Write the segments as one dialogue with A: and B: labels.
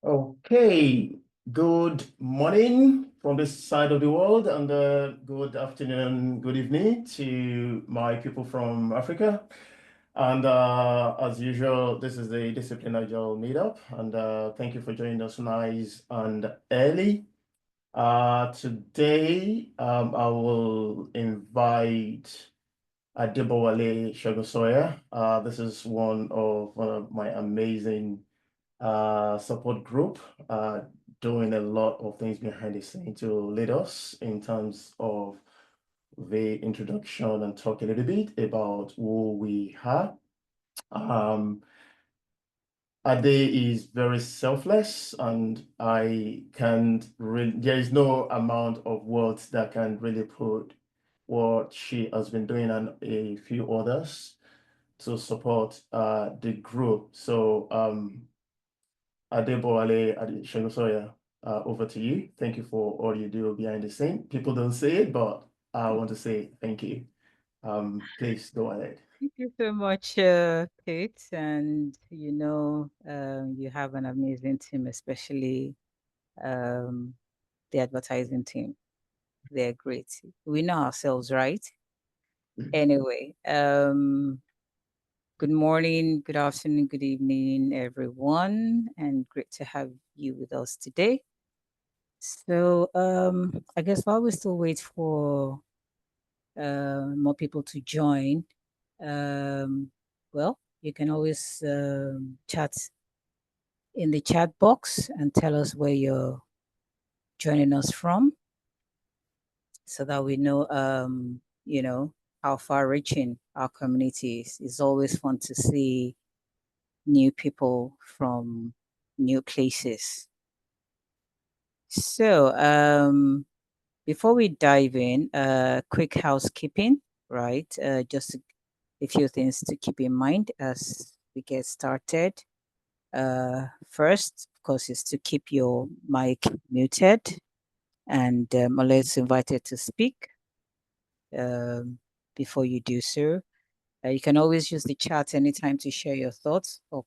A: Okay, good morning from this side of the world, and good afternoon, good evening to my people from Africa. And as usual, this is the Disciplined Agile Meetup, and thank you for joining us nice and early. Today, I will invite Adebowale Shogosoya. This is one of my amazing support group, doing a lot of things behind the scene to lead us in terms of the introduction and talk a little bit about who we are. Um, Ade is very selfless, and I can't really, there is no amount of words that can really put what she has been doing and a few others to support the group. So Adebowale Adesoya, over to you. Thank you for all you do behind the scene. People don't say it, but I want to say thank you. Please go ahead.
B: Thank you so much, Kate. And you have an amazing team, especially um, the advertising team. They're great. We know ourselves, right? Anyway, good morning, good afternoon, good evening, everyone, and great to have you with us today. So, I guess while we still wait for more people to join, um, well, you can always chat in the chat box and tell us where you're joining us from so that we know, how far reaching our community is. It's always fun to see new people from new places. So, before we dive in, quick housekeeping, right? Just a few things to keep in mind as we get started. First, of course, is to keep your mic muted and unless invited to speak um, before you do so. You can always use the chat anytime to share your thoughts or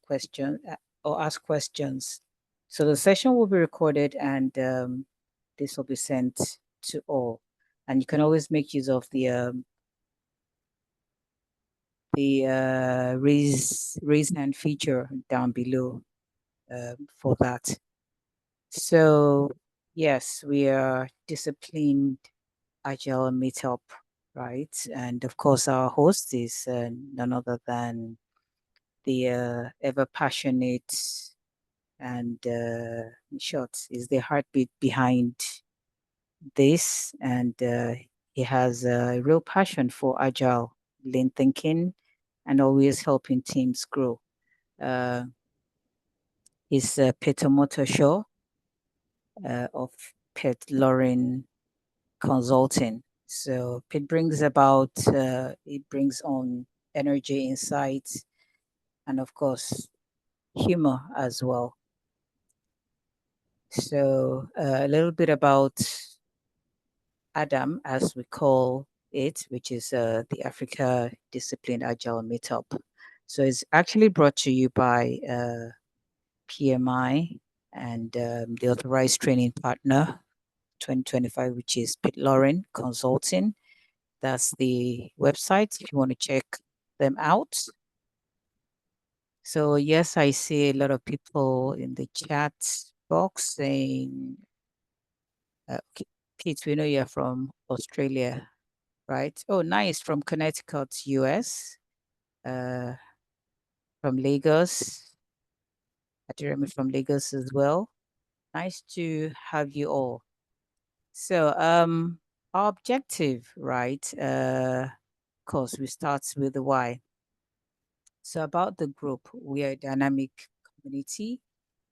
B: or ask questions. So the session will be recorded and this will be sent to all. And you can always make use of the raise hand feature down below for that. So yes, we are disciplined agile meetup, right? And of course, our host is none other than the ever passionate and in short is the heartbeat behind this, and he has a real passion for agile lean thinking and always helping teams grow. Uh, he's Peter Motoshaw of Pet Lauren Consulting. So it brings about, it brings on energy, insights, and of course, humor as well. So a little bit about Adam, as we call it, which is the Africa Disciplined Agile Meetup. So it's actually brought to you by PMI and the authorized training partner 2025, which is Pitt Lauren Consulting. That's the website if you want to check them out. So, yes, I see a lot of people in the chat box saying, okay, Pete, we know you're from Australia, right? Oh, nice. From Connecticut, US, uh, from Lagos. Jeremy from Lagos as well. Nice to have you all. So, our objective, right? Of course, we start with the why. So, about the group, we are a dynamic community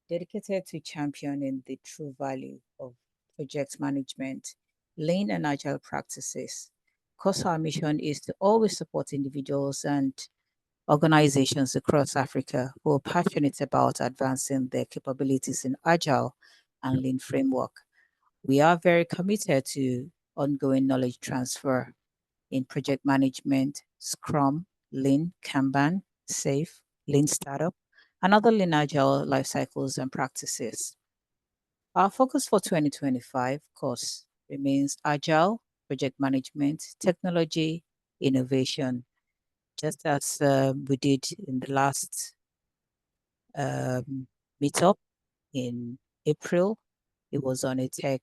B: dedicated to championing the true value of project management, lean and agile practices. Because our mission is to always support individuals and organizations across Africa who are passionate about advancing their capabilities in agile and lean framework. We are very committed to ongoing knowledge transfer in project management, Scrum, Lean, Kanban, SAFe, Lean Startup, and other lean agile life cycles and practices. Our focus for 2025, of course, remains agile, project management, technology, innovation, just as we did in the last meetup in April. It was on a tech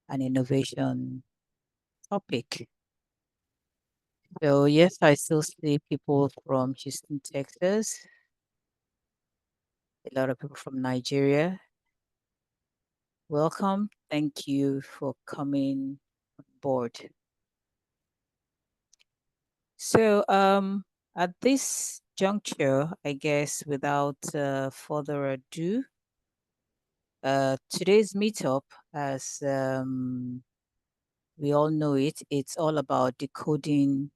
B: and innovation topic. So yes, I still see people from Houston, Texas, a lot of people from Nigeria. Welcome. Thank you for coming on board. So at this juncture, I guess without further ado, today's meetup, as we all know it, it's all about decoding,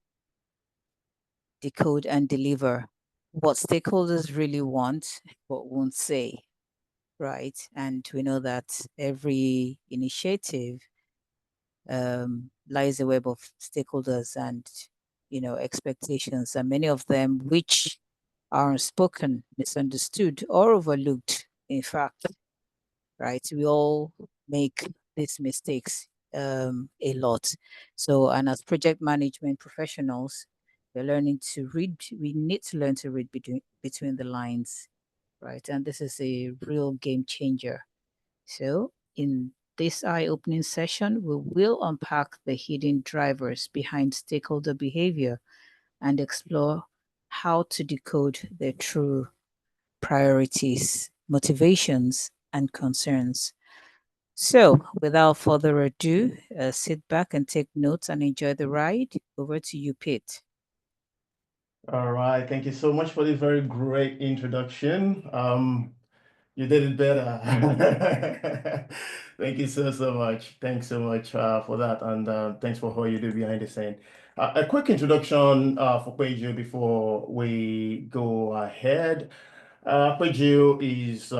B: decode and deliver what stakeholders really want, but won't say, right? And we know that every initiative lies a web of stakeholders and expectations, and many of them which are unspoken, misunderstood, or overlooked. In fact, right? We all make these mistakes a lot. So, and as project management professionals, we're learning to read. We need to learn to read between the lines, right? And this is a real game changer. So, in this eye-opening session, we will unpack the hidden drivers behind stakeholder behavior and explore how to decode their true priorities, motivations, and concerns. So, without further ado, sit back and take notes and enjoy the ride. Over to you, Pete.
A: All right, thank you so much for this very great introduction. You did it better. Thank you so much. Thanks so much for that, and thanks for all you do behind the scene. A quick introduction for Kweju before we go ahead. Kweju is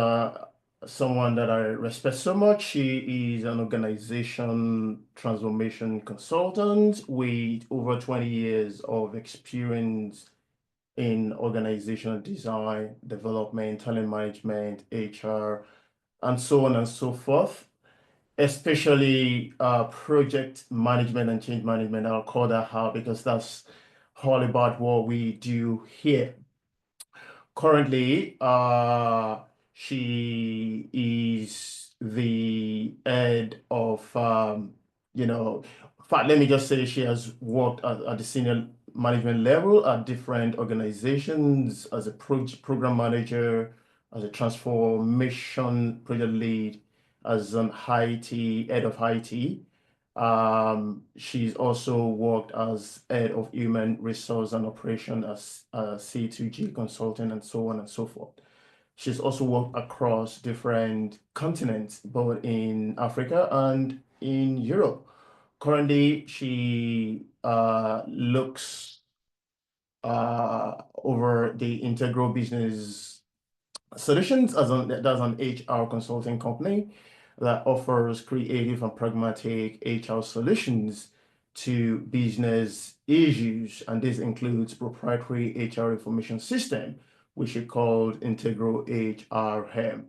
A: someone that I respect so much. She is an organization transformation consultant with over 20 years of experience in organizational design, development, talent management, HR, and so on and so forth, especially project management and change management. I'll call that out because that's all about what we do here. Currently, she is the head of, in fact, let me just say she has worked at the senior management level at different organizations as a program manager, as a transformation project lead, as an IT, head of IT. She's also worked as head of human resource and operation as a C2G consultant and so on and so forth. She's also worked across different continents, both in Africa and in Europe. Currently, she looks over the integral business solutions that's an HR consulting company that offers creative and pragmatic HR solutions to business issues, and this includes proprietary HR information system, which is called Integral HRM.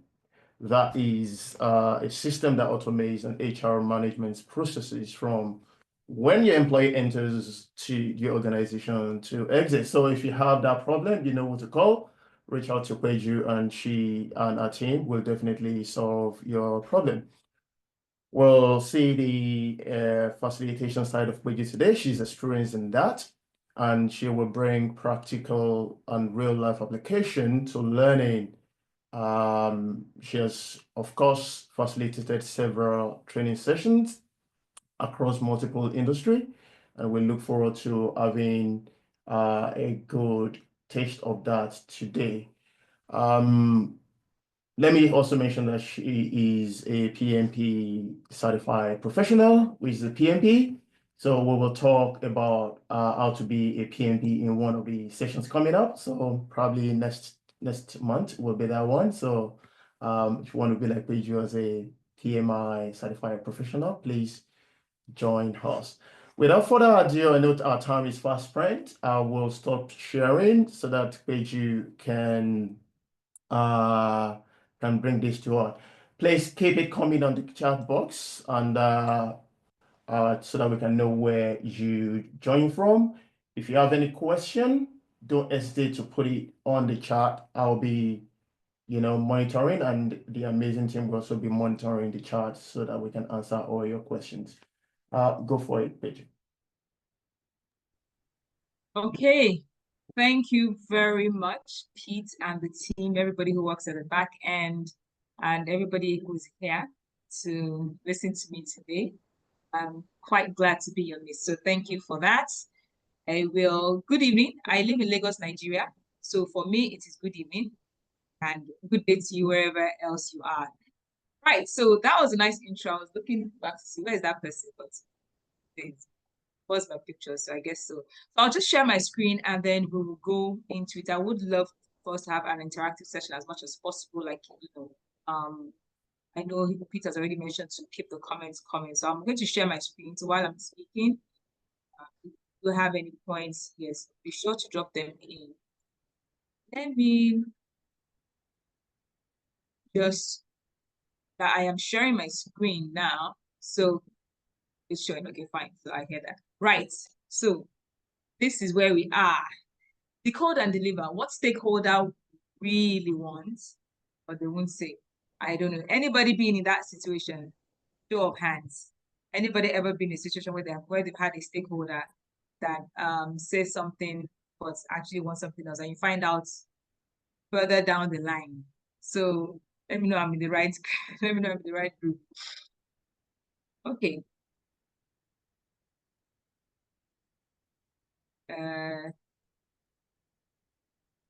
A: That is a system that automates an HR management processes from when your employee enters to your organization to exit. So if you have that problem, you know what to call. Reach out to Kweju, and she and our team will definitely solve your problem. We'll see the facilitation side of Kweju today. She's experienced in that, and she will bring practical and real life application to learning. She has, of course, facilitated several training sessions across multiple industry, and we look forward to having a good taste of that today. Let me also mention that she is a PMP certified professional, which is a PMP. So we will talk about how to be a PMP in one of the sessions coming up. So probably next month will be that one. So if you want to be like Peju as a PMI certified professional, please join us. Without further ado, I know our time is fast spent. I will stop sharing so that Peju can can bring this to us. Please keep it coming on the chat box, and so that we can know where you join from. If you have any question, don't hesitate to put it on the chat. I'll be, monitoring, and the amazing team will also be monitoring the chat so that we can answer all your questions. Go for it, Paige.
C: Okay. Thank you very much, Pete and the team, everybody who works at the back end, and everybody who's here to listen to me today. I'm quite glad to be on this. So thank you for that. Good evening. I live in Lagos, Nigeria. So for me, it is good evening and good day to you wherever else you are. Right. So that was a nice intro. I was looking back to see where is that person, but it was my picture. So I guess so. So I'll just share my screen and then we will go into it. I would love for us to have an interactive session as much as possible. Like, I know Peter's already mentioned to keep the comments coming. So I'm going to share my screen. So while I'm speaking, if you have any points, yes, be sure to drop them in. Let me just, that I am sharing my screen now. So it's showing, okay, fine. So I hear that. Right. So this is where we are. Decode and deliver. What stakeholder really wants, but they won't say. I don't know. Anybody being in that situation? Show of hands. Anybody ever been in a situation where they've had a stakeholder that says something but actually wants something else, and you find out further down the line? So let me know I'm in the right. Let me know I'm in the right group. Okay.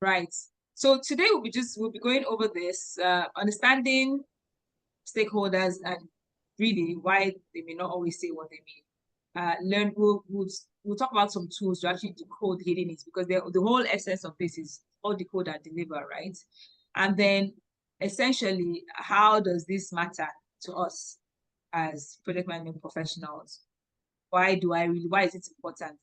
C: Right. So today we'll be going over this, understanding stakeholders and really why they may not always say what they mean. We'll talk about some tools to actually decode hidden needs, because the whole essence of this is all decode and deliver, right? And then essentially, how does this matter to us as project management professionals? Why is it important?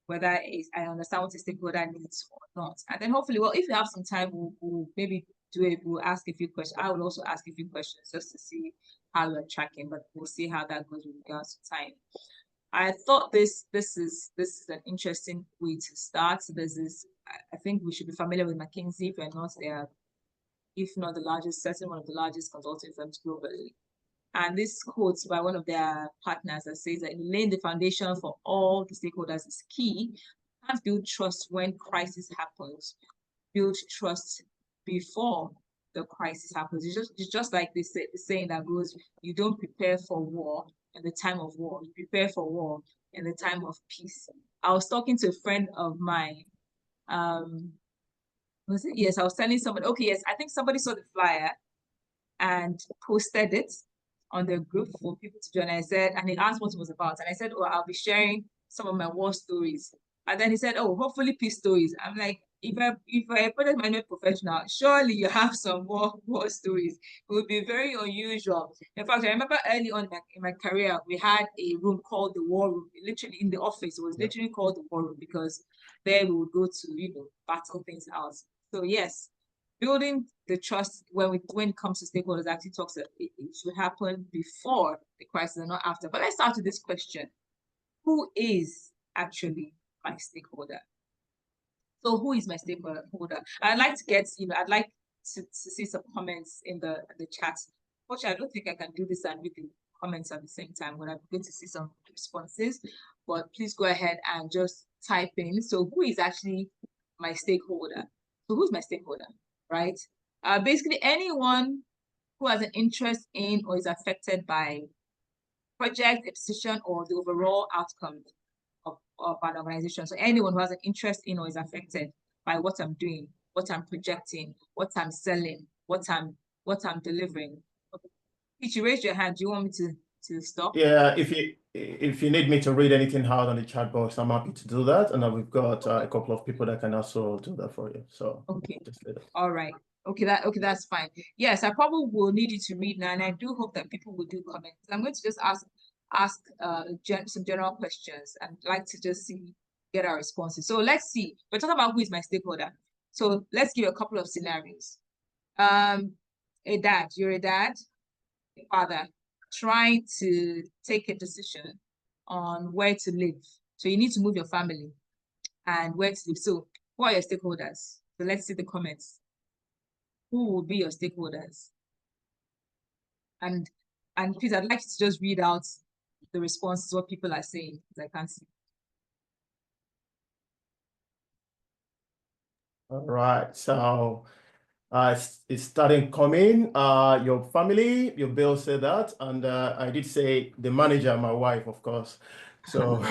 C: Whether I understand what a stakeholder needs or not. And then hopefully, well, if you have some time, we'll maybe we'll ask a few questions. I will also ask a few questions just to see how we're tracking, but we'll see how that goes with regards to time. I thought this is an interesting way to start. So I think we should be familiar with McKinsey if we're not there, if not the largest, certainly one of the largest consulting firms globally. And this quote by one of their partners that says that laying the foundation for all the stakeholders is key. You can't build trust when crisis happens. Build trust before the crisis happens. It's just like the saying that goes, you don't prepare for war in the time of war. You prepare for war in the time of peace. I was talking to a friend of mine. Yes, I was telling somebody, okay, yes, I think somebody saw the flyer and posted it on the group for people to join. I said, and he asked what it was about. And I said, oh, I'll be sharing some of my war stories. And then he said, oh, hopefully peace stories. I'm like, if I a project management professional, surely you have some war stories. It would be very unusual. In fact, I remember early on in my career, we had a room called the war room. Literally in the office, it was literally called the war room, because there we would go to, battle things out. So yes, building the trust when it comes to stakeholders actually talks that it should happen before the crisis and not after. But let's start with this question. Who is actually my stakeholder? So who is my stakeholder? I'd like to get, I'd like to see some comments in the chat. Unfortunately, I don't think I can do this and read the comments at the same time, but I'm going to see some responses. But please go ahead and just type in. So who is actually my stakeholder? So who's my stakeholder, right? Basically anyone who has an interest in or is affected by project, a position, or the overall outcome of an organization. So anyone who has an interest in or is affected by what I'm doing, what I'm projecting, what I'm selling, what I'm delivering. If you raise your hand, do you want me to stop?
A: Yeah, if you need me to read anything out on the chat box, I'm happy to do that. And we've got a couple of people that can also do that for you. So
C: okay,
A: just let us.
C: All right. Okay, that's fine. Yes, I probably will need you to read now, and I do hope that people will do comments. I'm going to just ask some general questions and like to just get our responses. So let's see. We're talking about who is my stakeholder. So let's give a couple of scenarios. A dad, you're a dad, a father, trying to take a decision on where to live. So you need to move your family and where to live. So who are your stakeholders? So let's see the comments. Who will be your stakeholders? And please, I'd like you to just read out the responses, what people are saying, because I can't see.
A: All right, so it's starting coming. Your family, your Bill said that, and I did say the manager, my wife, of course. So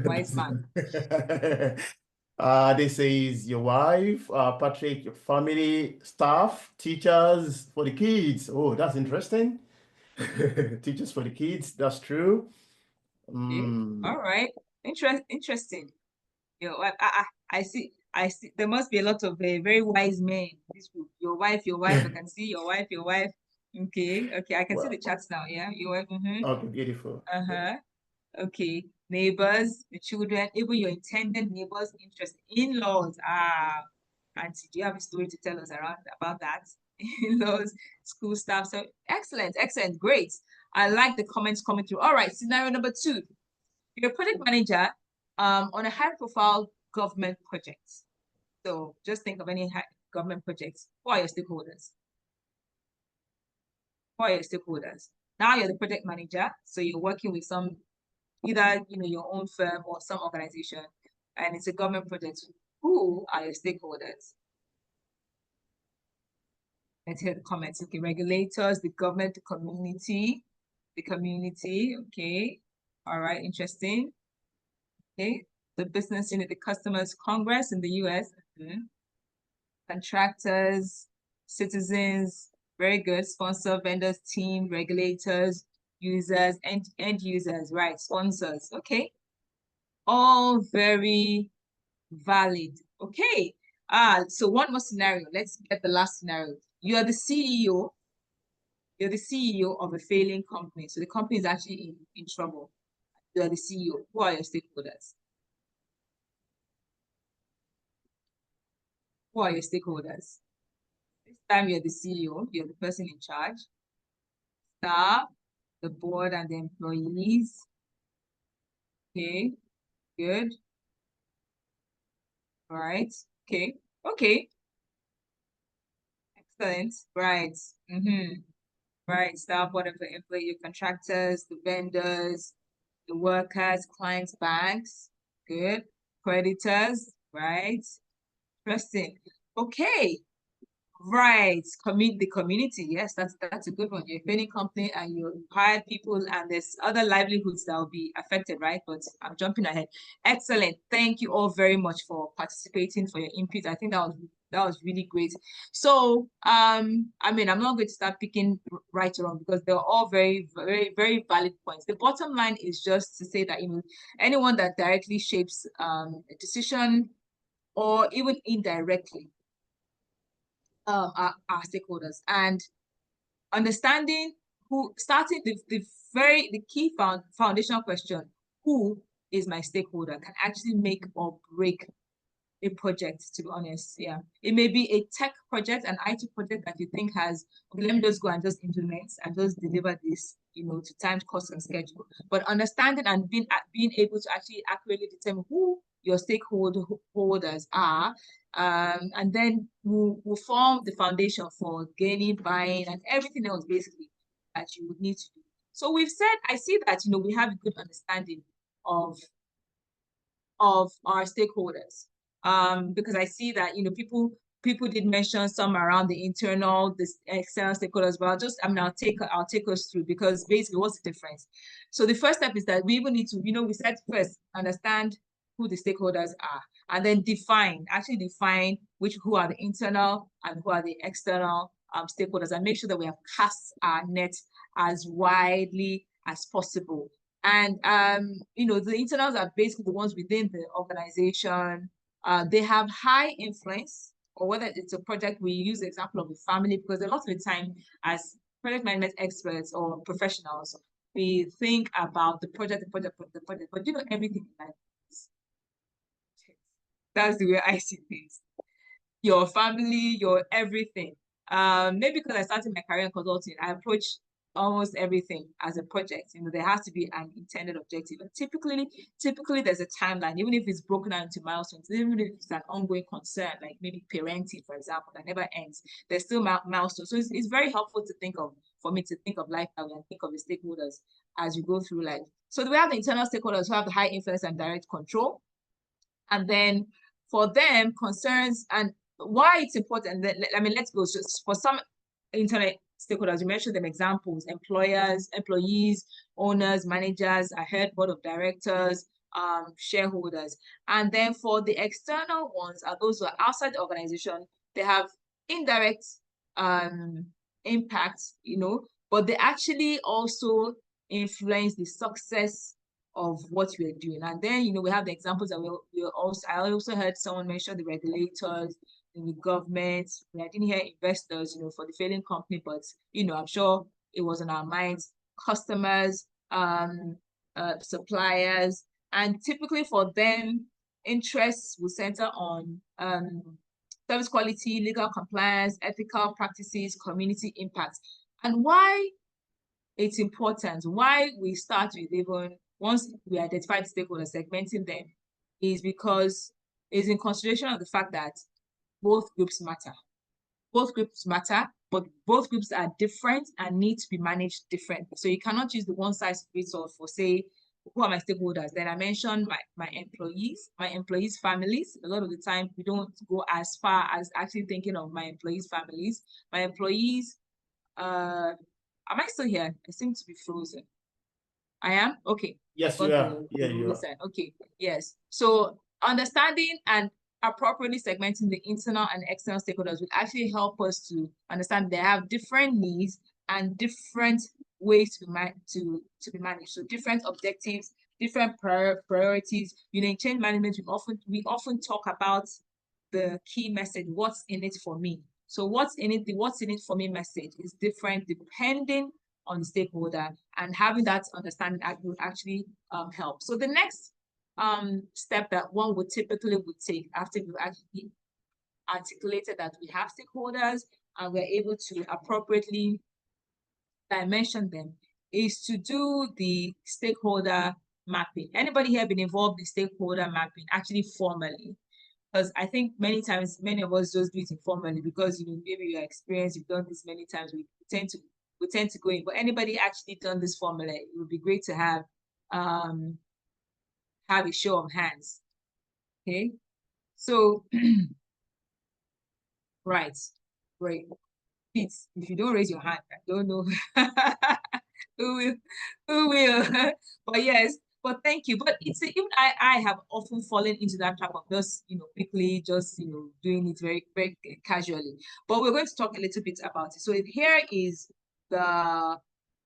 C: Wise man.
A: This is your wife, Patrick, your family, staff, teachers for the kids. Oh, that's interesting. Teachers for the kids, that's true.
C: Okay. All right. Interesting. Yo, I see. There must be a lot of very wise men in this group. Your wife. I can see your wife. Okay. I can see the chats now. Yeah. Your wife.
A: Okay, beautiful.
C: Okay. Neighbors, the children, even your intended neighbors, interest, in-laws. Auntie, do you have a story to tell us about that? In-laws, school staff. So excellent, great. I like the comments coming through. All right, scenario number 2. You're a project manager on a high-profile government project. So just think of any government projects. Who are your stakeholders? Now you're the project manager, so you're working with some, either your own firm or some organization, and it's a government project. Who are your stakeholders? Let's hear the comments. Okay, regulators, the government, the community. Okay, all right, interesting. Okay, the business unit, the customers, Congress in the US, contractors, citizens, very good, sponsor, vendors, team, regulators, users, end users, right, sponsors, okay? All very valid, okay? So one more scenario, let's get the last scenario. You're the CEO of a failing company. So the company is actually in trouble. You're the CEO. Who are your stakeholders? This time you're the CEO, you're the person in charge. Staff, the board and the employees. Okay, good. All right. Okay. Excellent. Right. Right. Staff, board, employee, your contractors, the vendors, the workers, clients, banks. Good. Creditors. Right. Interesting. Okay. Right, the community. Yes, that's a good one. You're a training company and you hired people, and there's other livelihoods that will be affected, right? But I'm jumping ahead. Excellent. Thank you all very much for participating, for your input. I think that was really great. So, I'm not going to start picking right or wrong because they're all very, very, very valid points. The bottom line is just to say that anyone that directly shapes a decision or even indirectly our stakeholders, and understanding starting the key foundational question, who is my stakeholder, can actually make or break a project, to be honest. Yeah, it may be a tech project, an IT project that you think has, okay, let me just go and just implement and just deliver this, to time, cost, and schedule. But understanding and being able to actually accurately determine who your stakeholders are, and then will form the foundation for gaining, buying, and everything else basically that you would need to do. So I see that we have a good understanding of our stakeholders, because I see that people did mention some around the internal, the external stakeholders, but I'll take us through, because basically what's the difference? So the first step is that we even need to, we said first, understand who the stakeholders are, and then define who are the internal and who are the external stakeholders, and make sure that we have cast our net as widely as possible. And the internals are basically the ones within the organization. They have high influence, or whether it's a project, we use the example of a family, because a lot of the time as project management experts or professionals, we think about the project, but everything in life. That's the way I see things. Your family, your everything. Maybe because I started my career in consulting, I approach almost everything as a project. You know, there has to be an intended objective. And typically there's a timeline, even if it's broken down into milestones, even if it's an ongoing concern, like maybe parenting, for example, that never ends, there's still milestones. So it's very helpful to think of, for me to think of life and think of the stakeholders as you go through life. So we have the internal stakeholders who have the high influence and direct control. And then for them, concerns and why it's important. Let's go. So for some internal stakeholders, you mentioned them examples: employers, employees, owners, managers, I heard board of directors, shareholders. And then for the external ones are those who are outside the organization. They have indirect impact, you know, but they actually also influence the success of what we're doing. And then, you know, we have the examples that I also heard someone mention the regulators, the government. I didn't hear investors, you know, for the failing company, but, you know, I'm sure it was on our minds. Customers, suppliers, and typically for them, interests will center on service quality, legal compliance, ethical practices, community impact. And why it's important, why we start with even once we identify the stakeholders, segmenting them, is because it's in consideration of the fact that both groups matter. Both groups matter, but both groups are different and need to be managed differently. So you cannot use the one size fits all for, say, who are my stakeholders? Then I mentioned my employees' families. A lot of the time, we don't go as far as actually thinking of my employees' families. My employees, am I still here? I seem to be frozen. I am? Okay.
A: Yes, you are. Yeah, you are.
C: Okay, yes. So understanding and appropriately segmenting the internal and external stakeholders will actually help us to understand they have different needs and different ways to be managed. So different objectives, different priorities. You know, in change management, we often talk about the key message, what's in it for me. So what's in it for me message is different depending on the stakeholder, and having that understanding will actually help. So the next step that one would typically take after we've actually articulated that we have stakeholders and we're able to appropriately dimension them is to do the stakeholder mapping. Anybody here been involved in stakeholder mapping actually formally? Because I think many times, many of us just do it informally because, you know, maybe your experience, you've done this many times, we tend to go in. But anybody actually done this formula, it would be great to have a show of hands. Okay, so right, great. Pete, if you don't raise your hand, I don't know who will. But yes, but thank you. But it's even I have often fallen into that trap of just, you know, quickly just, you know, doing it very, very casually. But we're going to talk a little bit about it. So here is the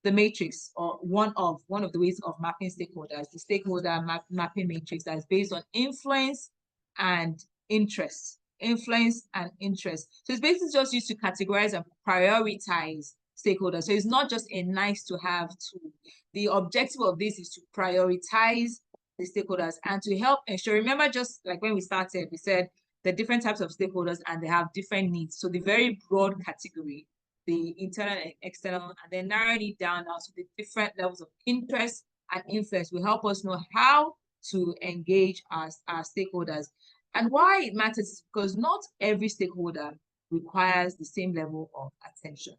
C: matrix, or one of the ways of mapping stakeholders, the stakeholder mapping matrix that is based on influence and interest. Influence and interest. So it's basically just used to categorize and prioritize stakeholders. So it's not just a nice to have tool. The objective of this is to prioritize the stakeholders and to help ensure, remember, just like when we started, we said the different types of stakeholders and they have different needs. So the very broad category, the internal and external, and then narrowing it down now to the different levels of interest and influence will help us know how to engage our stakeholders. And why it matters is because not every stakeholder requires the same level of attention.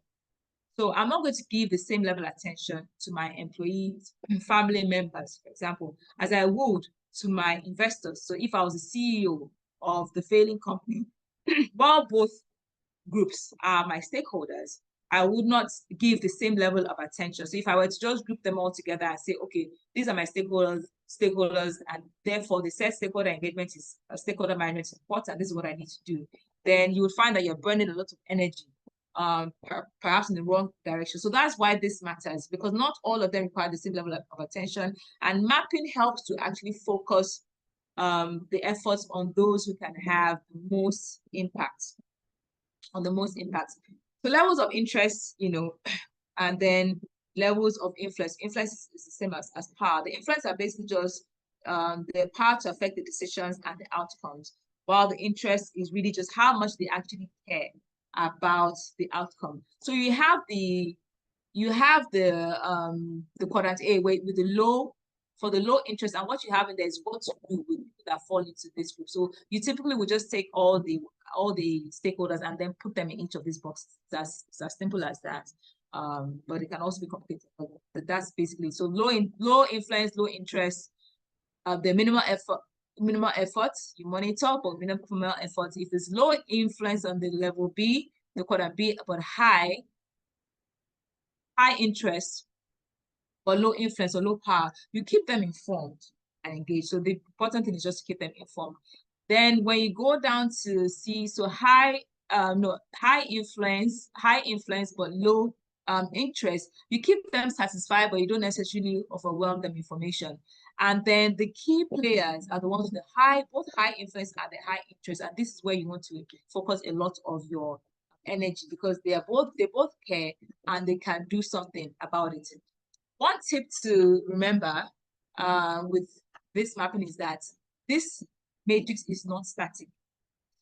C: So I'm not going to give the same level of attention to my employees, family members, for example, as I would to my investors. So if I was the CEO of the failing company, while both groups are my stakeholders, I would not give the same level of attention. So if I were to just group them all together and say, okay, these are my stakeholders, and therefore the said stakeholder engagement is stakeholder management is important, this is what I need to do, then you would find that you're burning a lot of energy, perhaps in the wrong direction. So that's why this matters, because not all of them require the same level of attention, and mapping helps to actually focus the efforts on those who can have the most impact, So levels of interest, you know, and then levels of influence. Influence is the same as power. The influence are basically just the power to affect the decisions and the outcomes, while the interest is really just how much they actually care about the outcome. So you have the quadrant A with the low, for the low interest, and what you have in there is what to do with people that fall into this group. So you typically would just take all the stakeholders and then put them in each of these boxes. That's as simple as that. But it can also be complicated. But that's basically, so low influence, low interest. The minimal effort, you monitor, but minimal effort. If it's low influence on the level B, the quadrant B, but high interest, but low influence or low power, you keep them informed and engaged. So the important thing is just to keep them informed. Then when you go down to C, so high influence, but low interest, you keep them satisfied, but you don't necessarily overwhelm them information. And then the key players are the ones with both high influence and the high interest. And this is where you want to focus a lot of your energy, because they both care and they can do something about it. One tip to remember with this mapping is that this matrix is not static.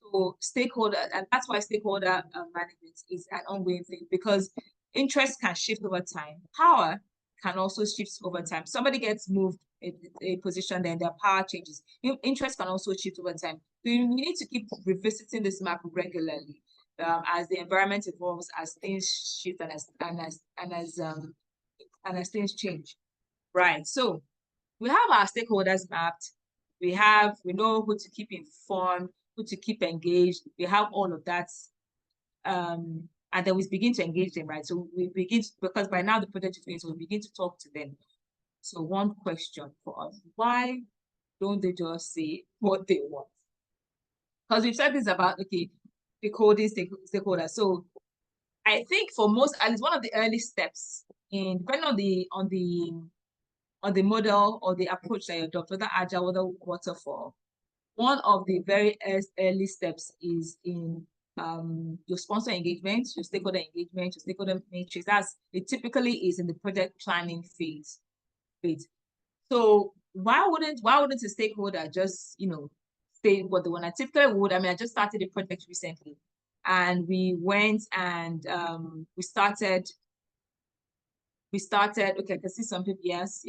C: So stakeholder, and that's why stakeholder management is an ongoing thing, because interest can shift over time. Power can also shift over time. Somebody gets moved a position, then their power changes. Interest can also shift over time. So you need to keep revisiting this map regularly as the environment evolves, as things shift, and as things change. Right. So we have our stakeholders mapped. We know who to keep informed, who to keep engaged. We have all of that. And then we begin to engage them, right? So we begin because by now the project is finished, so we begin to talk to them. So one question for us: why don't they just say what they want? Because we've said this about decoding stakeholders. So I think for most, at least one of the early steps in depending on the model or the approach that you adopt, whether agile, whether waterfall, one of the very early steps is in your sponsor engagement, your stakeholder engagement, your stakeholder matrix. It typically is in the project planning phase. So why wouldn't a stakeholder just say what they want? I typically would. I mean, I just started a project recently, and we went and we started. Okay, I can see some people, yes,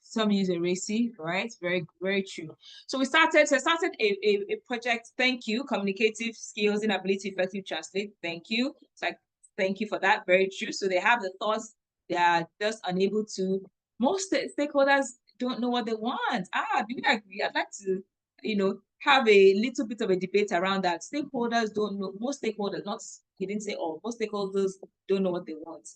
C: some use Eracy, right? Very, very true. So I started a project. Thank you, communicative skills and ability to effectively translate. Thank you. So thank you for that. Very true. So they have the thoughts, they are just unable to. Most stakeholders don't know what they want. Do we agree? I'd like to, have a little bit of a debate around that. Stakeholders don't know, most stakeholders, he didn't say all, most stakeholders don't know what they want.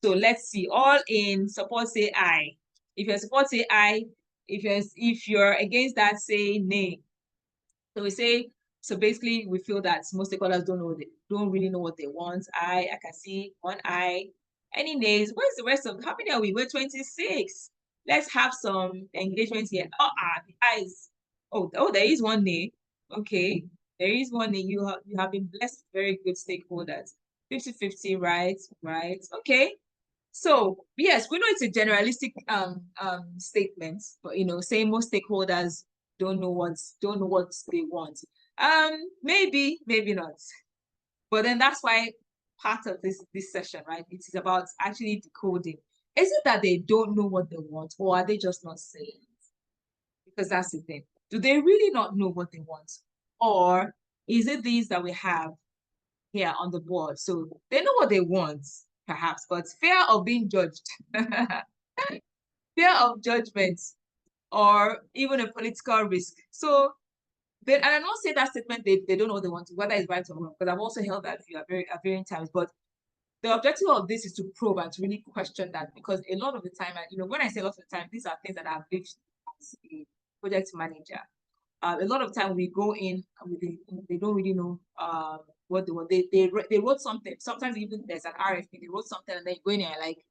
C: So let's see, all in support, say aye. If you're support, say aye. If you're against that, say nay. So we say, so basically we feel that most stakeholders don't really know what they want. I can see one aye. Any nays? Where's the rest of, how many are we? We're 26. Let's have some engagement here. The ayes. Oh, there is one nay. Okay, there is one nay. You have been blessed with very good stakeholders. 50-50, right? Okay. So yes, we know it's a generalistic statement, but saying most stakeholders don't know what they want. Maybe not. But then that's why part of this session, right? It is about actually decoding. Is it that they don't know what they want, or are they just not saying it? Because that's the thing. Do they really not know what they want? Or is it these that we have here on the board? So they know what they want, perhaps, but fear of being judged, fear of judgment, or even a political risk. So, and I don't say that statement, they don't know what they want, whether it's right or wrong, because I've also held that view at varying times. But the objective of this is to probe and to really question that, because a lot of the time, when I say a lot of the time, these are things that I've lived as a project manager. A lot of time we go in, they don't really know what they want. They wrote something. Sometimes even there's an RFP, they wrote something, and then you go in and you're like,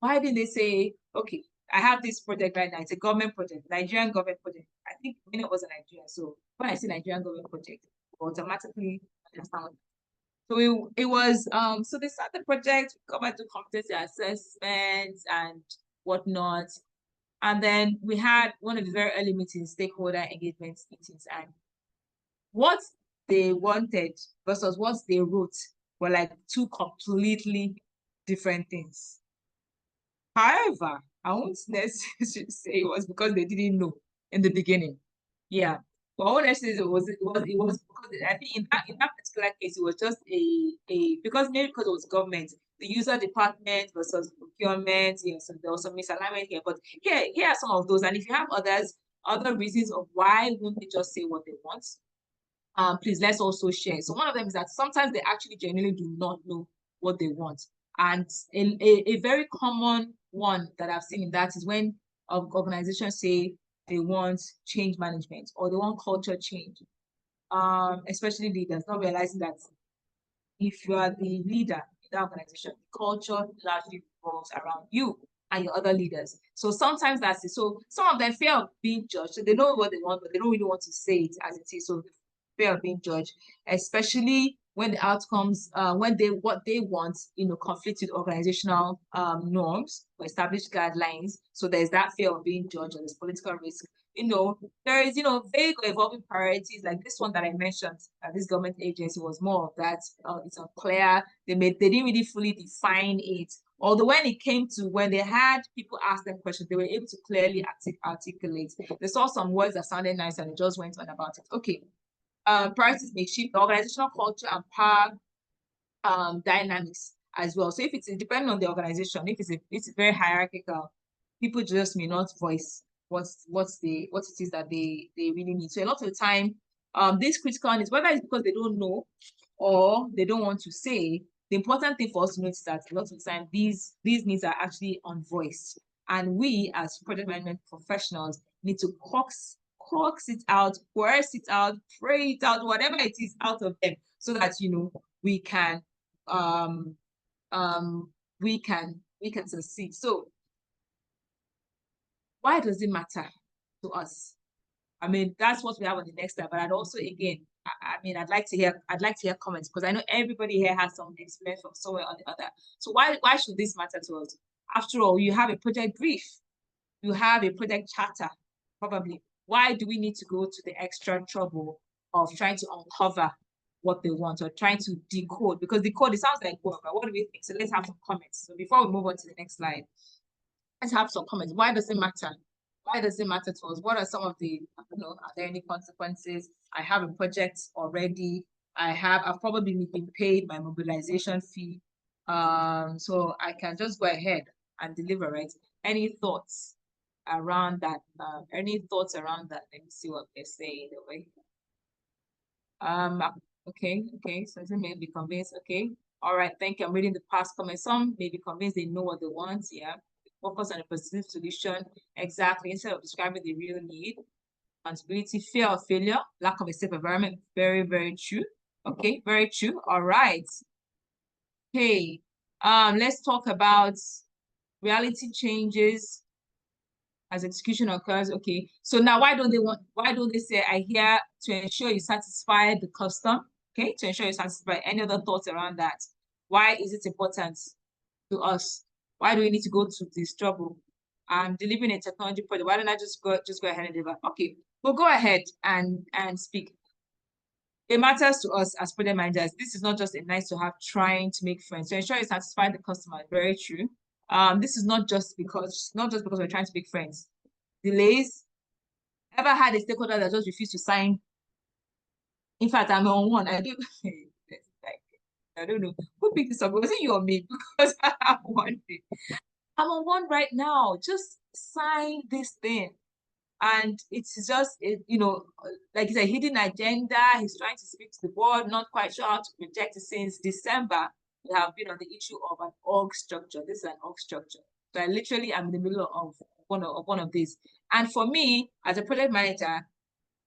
C: why didn't they say, okay, I have this project right now. It's a government project, Nigerian government project. I think it was a Nigerian. So when I say Nigerian government project, automatically understand. So it was so they started the project, come back to competency assessments and whatnot. And then we had one of the very early meetings, stakeholder engagement meetings. And what they wanted versus what they wrote were like two completely different things. However, I won't necessarily say it was because they didn't know in the beginning. Yeah. But what I say is it was because I think in that particular case it was just because maybe because it was government, the user department versus procurement, so there was some misalignment here. But here are some of those. And if you have other reasons of why won't they just say what they want, please let's also share. So one of them is that sometimes they actually genuinely do not know what they want. And a very common one that I've seen in that is when organizations say they want change management or they want culture change, especially leaders, not realizing that if you are the leader in that organization, culture largely revolves around you and your other leaders. So sometimes that's it. So some of them fear of being judged. So they know what they want, but they don't really want to say it as it is. So fear of being judged, especially when the outcomes, what they want, conflict with organizational norms or established guidelines. So there's that fear of being judged, or there's political risk. There is, vague or evolving priorities like this one that I mentioned. This government agency was more of that. It's unclear. They didn't really fully define it. Although when they had people ask them questions, they were able to clearly articulate. They saw some words that sounded nice and they just went on about it. Okay. Priorities may shift, the organizational culture and power dynamics as well. So if it's depending on the organization, if it's very hierarchical, people just may not voice what it is that they really need. So a lot of the time, this critical is whether it's because they don't know or they don't want to say. The important thing for us to know is that a lot of the time these needs are actually unvoiced, and we as project management professionals need to coax it out, coerce it out, pray it out, whatever it is out of them, so that we can succeed. So why does it matter to us? I mean, that's what we have on the next slide. But I'd also, again, I'd like to hear comments, because I know everybody here has some experience from somewhere or the other. So why should this matter to us? After all, you have a project brief, you have a project charter, probably. Why do we need to go to the extra trouble of trying to uncover what they want or trying to decode? Because decode, it sounds like work, but what do we think? So let's have some comments. So before we move on to the next slide, let's have some comments. Why does it matter? Why does it matter to us? What are some of the, are there any consequences? I have a project already. I've probably been paid my mobilization fee. So I can just go ahead and deliver, right? Any thoughts around that? Let me see what they're saying. Okay, so some may be convinced. Okay, all right, thank you. I'm reading the past comments. Some may be convinced they know what they want. Yeah, focus on a positive solution. Exactly, instead of describing the real need. Accountability, fear of failure, lack of a safe environment. Very, very true. Okay, very true. All right. Okay, let's talk about reality changes as execution occurs. Okay, so now why don't they say, I hear to ensure you satisfy the custom? Okay, to ensure you satisfy. Any other thoughts around that? Why is it important to us? Why do we need to go to this trouble? I'm delivering a technology project. Why don't I just go ahead and deliver? Okay, we'll go ahead and speak. It matters to us as project managers. This is not just a nice to have trying to make friends. To ensure you satisfy the customer, very true. This is not just because we're trying to make friends. Delays. Ever had a stakeholder that just refused to sign? In fact, I'm on one. I don't know who picked this up. Was it you or me? Because I'm one thing. I'm on one right now. Just sign this thing. And it's just, like it's a hidden agenda. He's trying to speak to the board, not quite sure how to project it. Since December, we have been on the issue of an org structure. This is an org structure. So I literally am in the middle of one of these. And for me, as a project manager,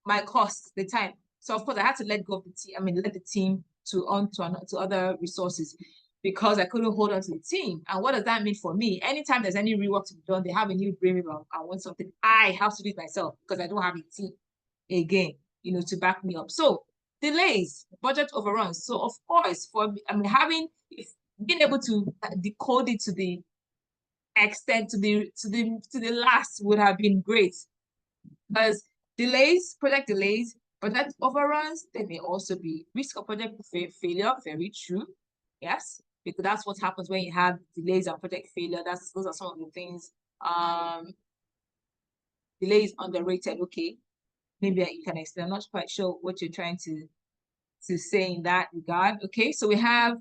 C: my cost, the time. So of course I had to let go of the team. Let the team to other resources, because I couldn't hold on to the team. And what does that mean for me? Anytime there's any rework to be done, they have a new brain run, I want something, I have to do it myself because I don't have a team again, to back me up. So delays, budget overruns. So of course, for me, being able to decode it to the extent to the last would have been great, because project delays Project overruns, there may also be risk of project failure, very true. Yes, because that's what happens when you have delays and project failure. Those are some of the things. Delay is underrated. Okay, maybe you can explain. I'm not quite sure what you're trying to say in that regard. Okay, so we have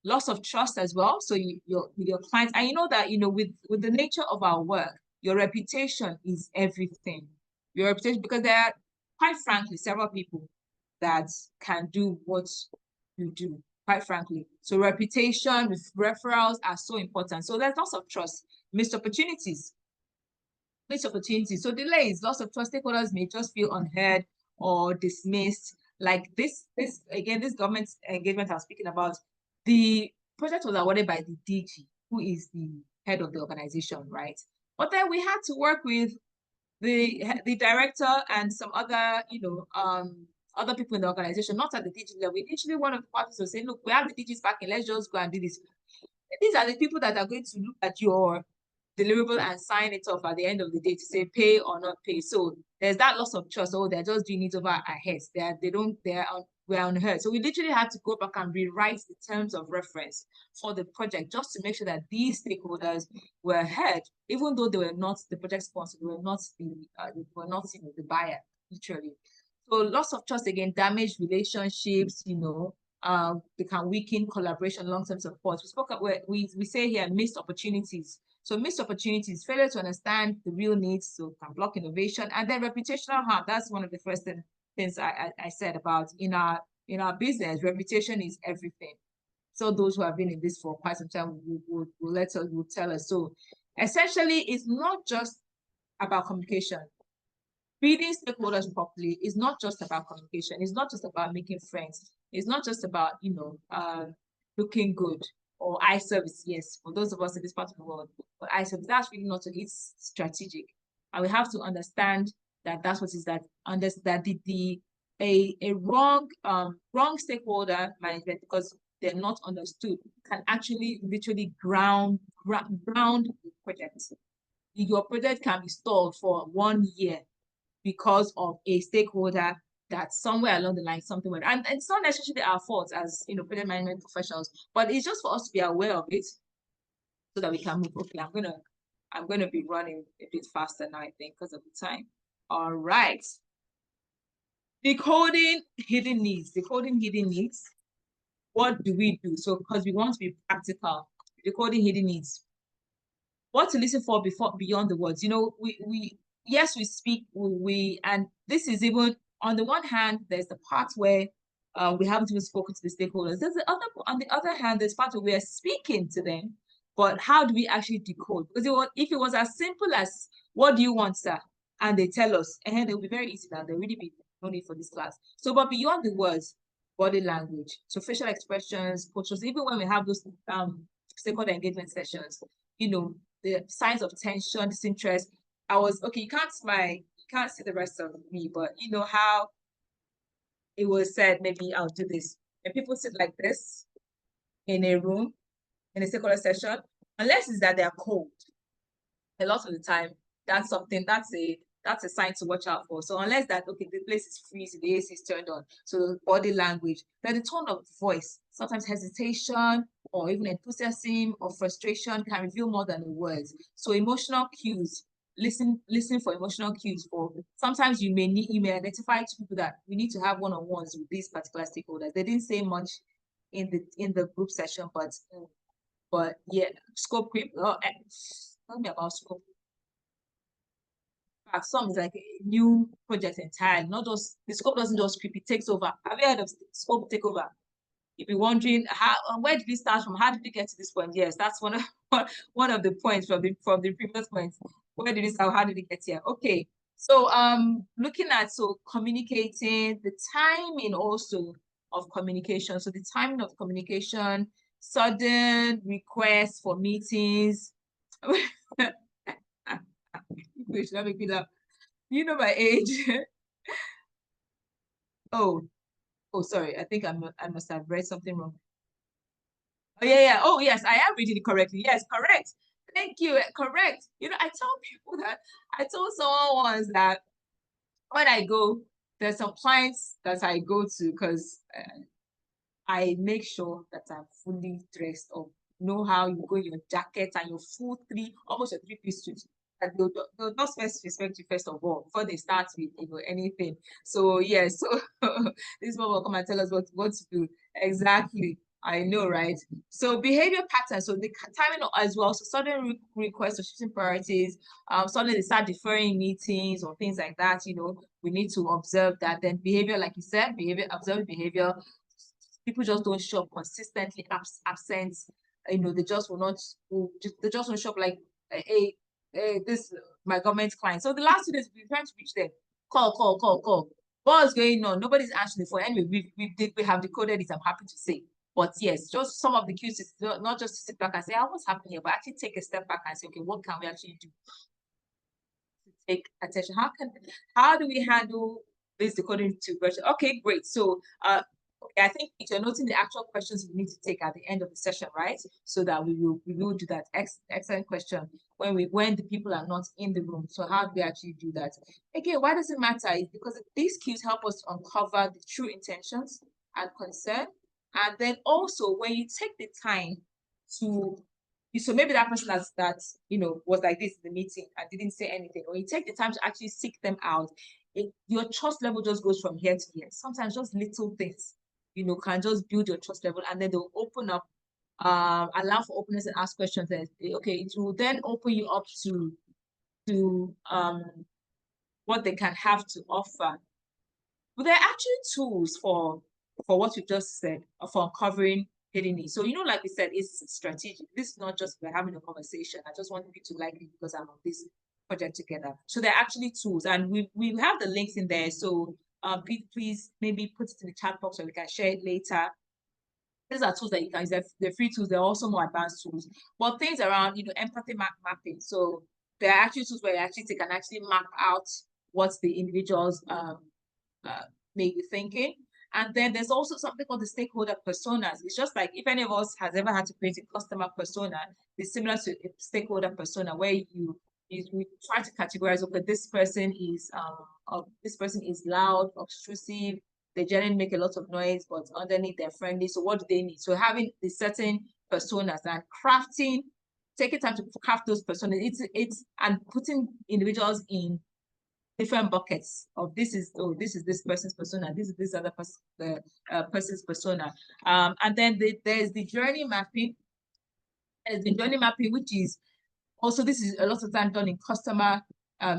C: loss of trust as well. So with your clients, and you know that with the nature of our work, your reputation is everything. Your reputation, because there are, quite frankly, several people that can do what you do, quite frankly. So reputation with referrals are so important. So there's lots of trust, missed opportunities. So delays, loss of trust, stakeholders may just feel unheard or dismissed. Like this government engagement I'm speaking about, the project was awarded by the DG, who is the head of the organization, right? But then we had to work with the director and some other, other people in the organization, not at the DG level. Initially, one of the parties was saying, look, we have the DGs back in, let's just go and do this. These are the people that are going to look at your deliverable and sign it off at the end of the day to say pay or not pay. So there's that loss of trust. Oh, they're just doing it over our heads. We're unheard. So we literally had to go back and rewrite the terms of reference for the project just to make sure that these stakeholders were heard, even though they were not the project sponsor, they were not the buyer, literally. So loss of trust, again, damaged relationships, they can weaken collaboration, long-term support. We say here missed opportunities. So missed opportunities, failure to understand the real needs, so can block innovation, and then reputational harm. That's one of the first things I said about in our business. Reputation is everything. So those who have been in this for quite some time will tell us. So essentially, it's not just about communication. Reading stakeholders properly is not just about communication. It's not just about making friends. It's not just about looking good or eye service. Yes, for those of us in this part of the world, but eye service, that's really not. It's strategic, and we have to understand that that's what is that. Understand a wrong stakeholder management, because they're not understood, can actually literally ground the project. Your project can be stalled for 1 year because of a stakeholder that somewhere along the line something went, and it's not necessarily our fault as project management professionals, but it's just for us to be aware of it so that we can move. Okay, I'm gonna be running a bit faster now, I think, because of the time. All right. Decoding hidden needs. What do we do? So because we want to be practical, decoding hidden needs. What to listen for beyond the words. We speak, and this is even, on the one hand, there's the part where we haven't even spoken to the stakeholders. On the other hand, there's part where we are speaking to them, but how do we actually decode? Because if it was as simple as, what do you want, sir? And they tell us, and they'll be very easy now. They'll really be no need for this class. So, but beyond the words, body language, so facial expressions, postures, even when we have those stakeholder engagement sessions, the signs of tension, disinterest. You can't smile, you can't see the rest of me, but you know how it was said, maybe I'll do this. And people sit like this in a room, in a stakeholder session, unless it's that they're cold. A lot of the time, that's a sign to watch out for. So unless that, okay, the place is freezing, the AC is turned on, so body language, then the tone of voice, sometimes hesitation or even enthusiasm or frustration can reveal more than the words. So emotional cues, listen for emotional cues. Sometimes you may identify two people that we need to have one-on-ones with these particular stakeholders. They didn't say much in the group session, but yeah, scope creep. Tell me about scope. Some is like a new project entirely. Not just the scope doesn't just creep; it takes over. Have you heard of scope takeover? If you're wondering where did we start from? How did we get to this point? Yes, that's one of the points from the previous points. Where did we start? How did we get here? Okay, so looking at communicating, the timing also of communication. So the timing of communication, sudden requests for meetings. Wait, let me make me laugh. You know my age. Oh, sorry. I think I must have read something wrong. Oh yeah. Oh yes, I am reading it correctly. Yes, correct. Thank you. Correct. I tell people that I told someone once that when I go there's some clients that I go to because I make sure that I'm fully dressed up. Know how you go in your jacket and your full almost a three-piece suit. And they'll not respect you first of all before they start with anything. So yeah, so this one will come and tell us what to do. Exactly. I know, right? So behavior patterns, so the timing as well. So sudden requests or shifting priorities, suddenly they start deferring meetings or things like that, we need to observe that. Then behavior, like you said, observing behavior. People just don't show up consistently, absent. They just will not. They just won't show up like, hey, this my government client. So the last 2 days we're trying to reach them. Call. What's going on? Nobody's answering the phone. Anyway, we have decoded it. I'm happy to say. But yes, just some of the cues is not just to sit back and say, what's happening here, but actually take a step back and say, okay, what can we actually do to take attention? How do we handle this decoding to virtual? Okay, great. So okay, I think you're noting the actual questions we need to take at the end of the session, right? So that we will do that. Excellent question. When the people are not in the room. So how do we actually do that? Again, why does it matter? It's because these cues help us to uncover the true intentions and concern. And then also when you take the time to, so maybe that person that was like this in the meeting and didn't say anything, or you take the time to actually seek them out, your trust level just goes from here to here. Sometimes just little things, can just build your trust level, and then they'll open up, allow for openness and ask questions. And okay, it will then open you up to what they can have to offer. But there are actually tools for what you just said, for uncovering hidden needs. So, like we said, it's strategic. This is not just we're having a conversation. I just want you to like it because I'm on this project together. So there are actually tools, and we have the links in there. So please maybe put it in the chat box so we can share it later. These are tools that you can use. They're free tools. They're also more advanced tools. But things around, empathy mapping. So there are actually tools where you actually can actually map out what the individuals may be thinking. And then there's also something called the stakeholder personas. It's just like if any of us has ever had to create a customer persona, it's similar to a stakeholder persona where you try to categorize, okay, this person is loud, obtrusive, they generally make a lot of noise, but underneath they're friendly. So what do they need? So having the certain personas and taking time to craft those personas, it's and putting individuals in different buckets of this is this person's persona, this is this other person's persona. And then there's the journey mapping. There's the journey mapping, which is also, this is a lot of time done in customer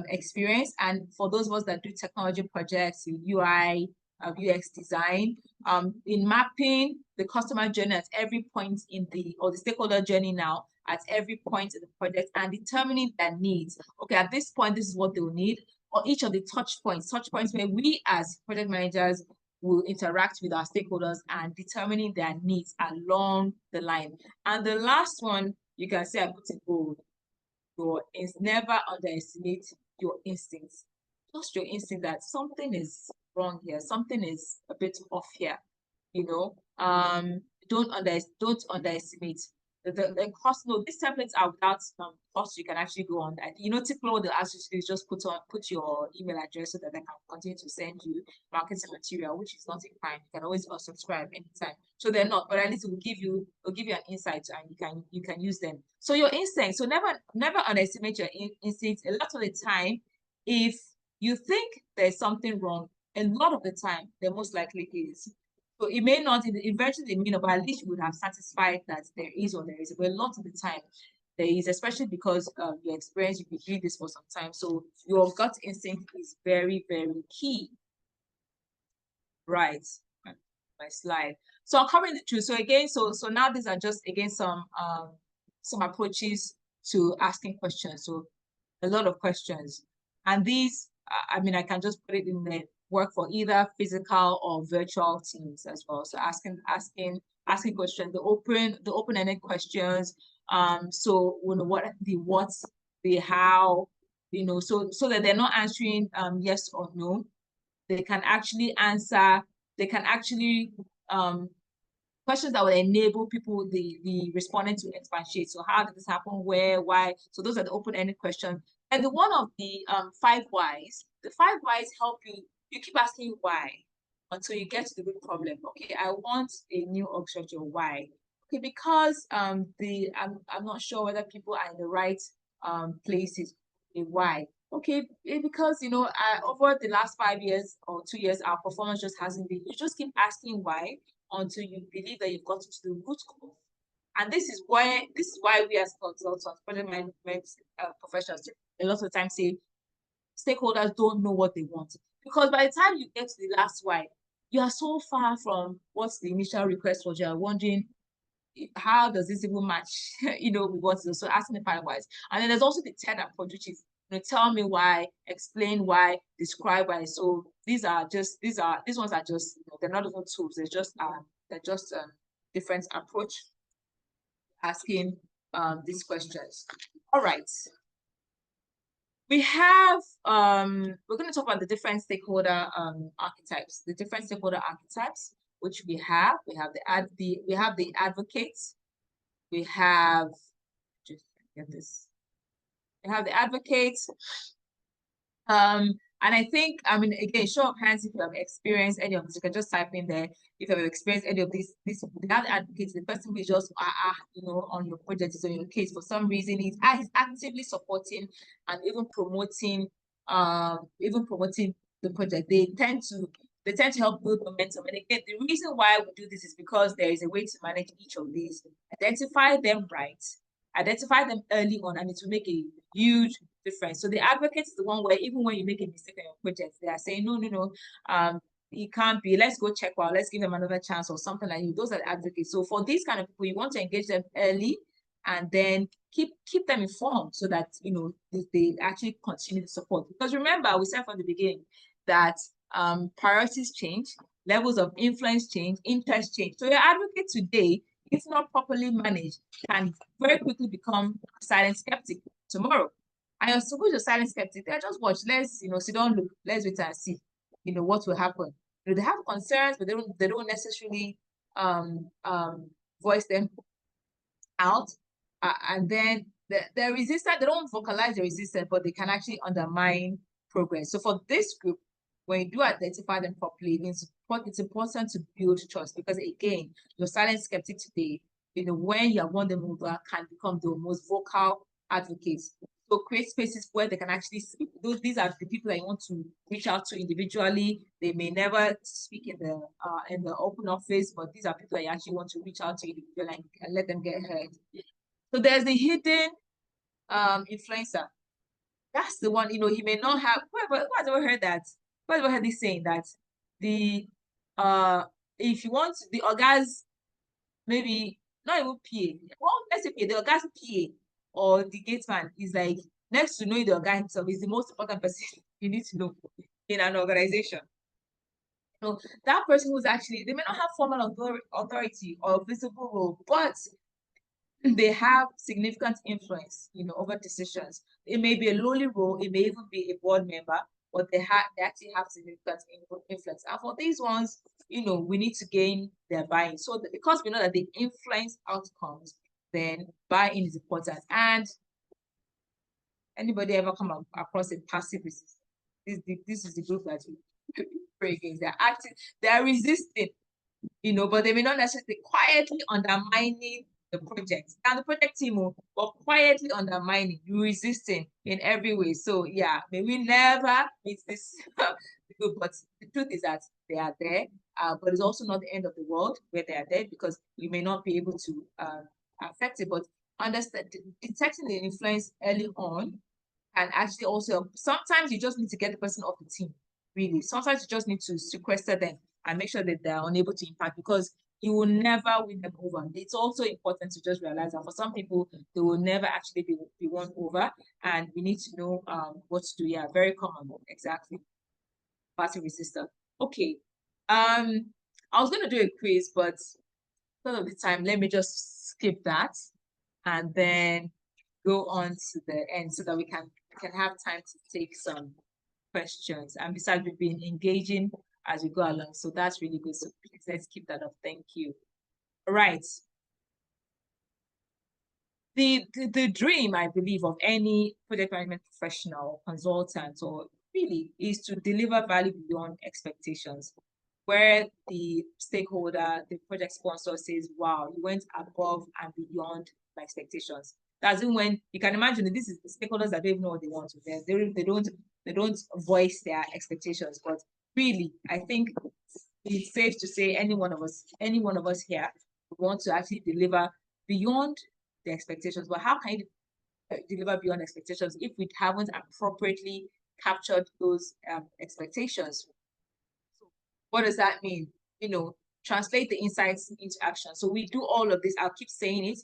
C: experience. And for those of us that do technology projects, UI, UX design, in mapping the customer journey at every point or the stakeholder journey now at every point in the project, and determining their needs. Okay, at this point, this is what they will need, or each of the touch points where we as project managers will interact with our stakeholders and determining their needs along the line. And the last one, you can say I put in bold. Never underestimate your instincts. Just your instinct that something is wrong here, something is a bit off here. Don't underestimate the cost. No, these templates are without cost. You can actually go on that. Typically the ask you to do is just put your email address so that they can continue to send you marketing material, which is not a crime. You can always unsubscribe anytime. So they're not, but at least it will give you an insight, and you can use them. So your instincts. So never underestimate your instincts. A lot of the time, if you think there's something wrong, a lot of the time there most likely is. So it may not, eventually it may not, but at least you would have satisfied that there is or there is. But a lot of the time there is, especially because your experience, you've been doing this for some time. So your gut instinct is very, very key. Right. My slide. So I'm covering the truth. So again, so now these are just again some approaches to asking questions. So a lot of questions. And these, I can just put it in there. Work for either physical or virtual teams as well. So asking questions, the open-ended questions. So what, the what, the how, so that they're not answering yes or no. They can actually answer. They can actually questions that will enable people, the respondent, to expatiate. So how did this happen? Where? Why? So those are the open-ended questions. And one of the 5 whys. The 5 whys help you you keep asking why until you get to the root problem. Okay, I want a new org structure. Why? Okay, because I'm not sure whether people are in the right places. Okay, why? Okay, because over the last 5 years or 2 years, our performance just hasn't been. You just keep asking why until you believe that you've got to the root cause. And this is why we as consultants, project management professionals, a lot of the time say stakeholders don't know what they want. Because by the time you get to the last why, you are so far from what the initial request was. You are wondering, how does this even match, with what is so asking the final whys. And then there's also the third approach, which is, tell me why, explain why, describe why. So these ones are just, they're not even tools. They're just different approach asking these questions. All right. We have we're going to talk about the different stakeholder archetypes. The different stakeholder archetypes, which we have the advocates. We have We have the advocates. And I think, again, show of hands if you have experienced any of this. You can just type in there if you have experienced any of these. The other advocates, the person who is just on your project, is on your case for some reason, he's actively supporting and even promoting the project. They tend to help build momentum. And again, the reason why we do this is because there is a way to manage each of these. Identify them right, identify them early on, and it will make a huge difference. So the advocate is the one where even when you make a mistake on your project, they are saying, no, it can't be, let's go check out, let's give them another chance or something like that. Those are the advocates. So for these kind of people, you want to engage them early and then keep them informed so that, they actually continue to support. Because remember, we said from the beginning that priorities change, levels of influence change, interest change. So your advocate today, if not properly managed, can very quickly become a silent skeptic tomorrow. And you're supposed to silent skeptic. They just watch. Let's, sit down, look. Let's wait and see, what will happen. They have concerns, but they don't necessarily voice them out. And then the resistance, they don't vocalize the resistance, but they can actually undermine progress. So for this group, when you do identify them properly, it's important to build trust, because again, your silent skeptic today, when you have won them over, can become the most vocal advocates. So create spaces where they can actually speak. These are the people that you want to reach out to individually. They may never speak in the open office, but these are people that you actually want to reach out to individually and let them get heard. So there's the hidden influencer. That's the one, he may not have. Who has ever heard that? Who has ever heard this saying that if you want the orgas, maybe not even PA. Well, let's say PA, the orgas PA or the gateman is like, next to knowing the organ himself, is the most important person you need to know in an organization. So that person who's actually, they may not have formal authority or visible role, but they have significant influence, over decisions. It may be a lowly role, it may even be a board member, but they actually have significant influence. And for these ones, we need to gain their buy-in. So because we know that they influence outcomes, then buy-in is important. And anybody ever come across a passive resistance? This is the group that you pray against. They're acting, they're resisting, but they may not necessarily quietly undermining the project. And the project team, but quietly undermining, resisting in every way. So yeah, may we never meet this group. But the truth is that they are there, but it's also not the end of the world where they are there, because you may not be able to affect it. But understand, detecting the influence early on, and actually also sometimes you just need to get the person off the team. Really, sometimes you just need to sequester them and make sure that they are unable to impact, because you will never win them over. It's also important to just realize that for some people, they will never actually be won over, and we need to know what to do. Yeah, very common, exactly. Passive resistor. Okay. I was going to do a quiz, but because of the time, let me just skip that and then go on to the end so that we can have time to take some questions. And besides, we've been engaging as we go along, so that's really good. So please, let's keep that up. Thank you. All right. The dream, I believe, of any project management professional, consultant, or really is to deliver value beyond expectations, where the stakeholder, the project sponsor says, wow, you went above and beyond my expectations. That's when you can imagine that this is the stakeholders that don't even know what they want to do. They don't voice their expectations. But really, I think it's safe to say any one of us here want to actually deliver beyond the expectations. But how can you deliver beyond expectations if we haven't appropriately captured those expectations? So what does that mean? Translate the insights into action. So we do all of this. I'll keep saying it,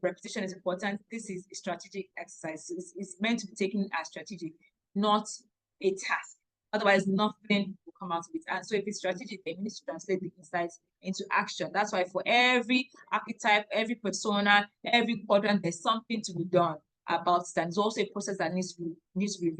C: repetition is important. This is a strategic exercise. It's meant to be taken as strategic, not a task. Otherwise, nothing will come out of it. And so if it's strategic, then we need to translate the insights into action. That's why for every archetype, every persona, every quadrant, there's something to be done about it. And it's also a process that needs to be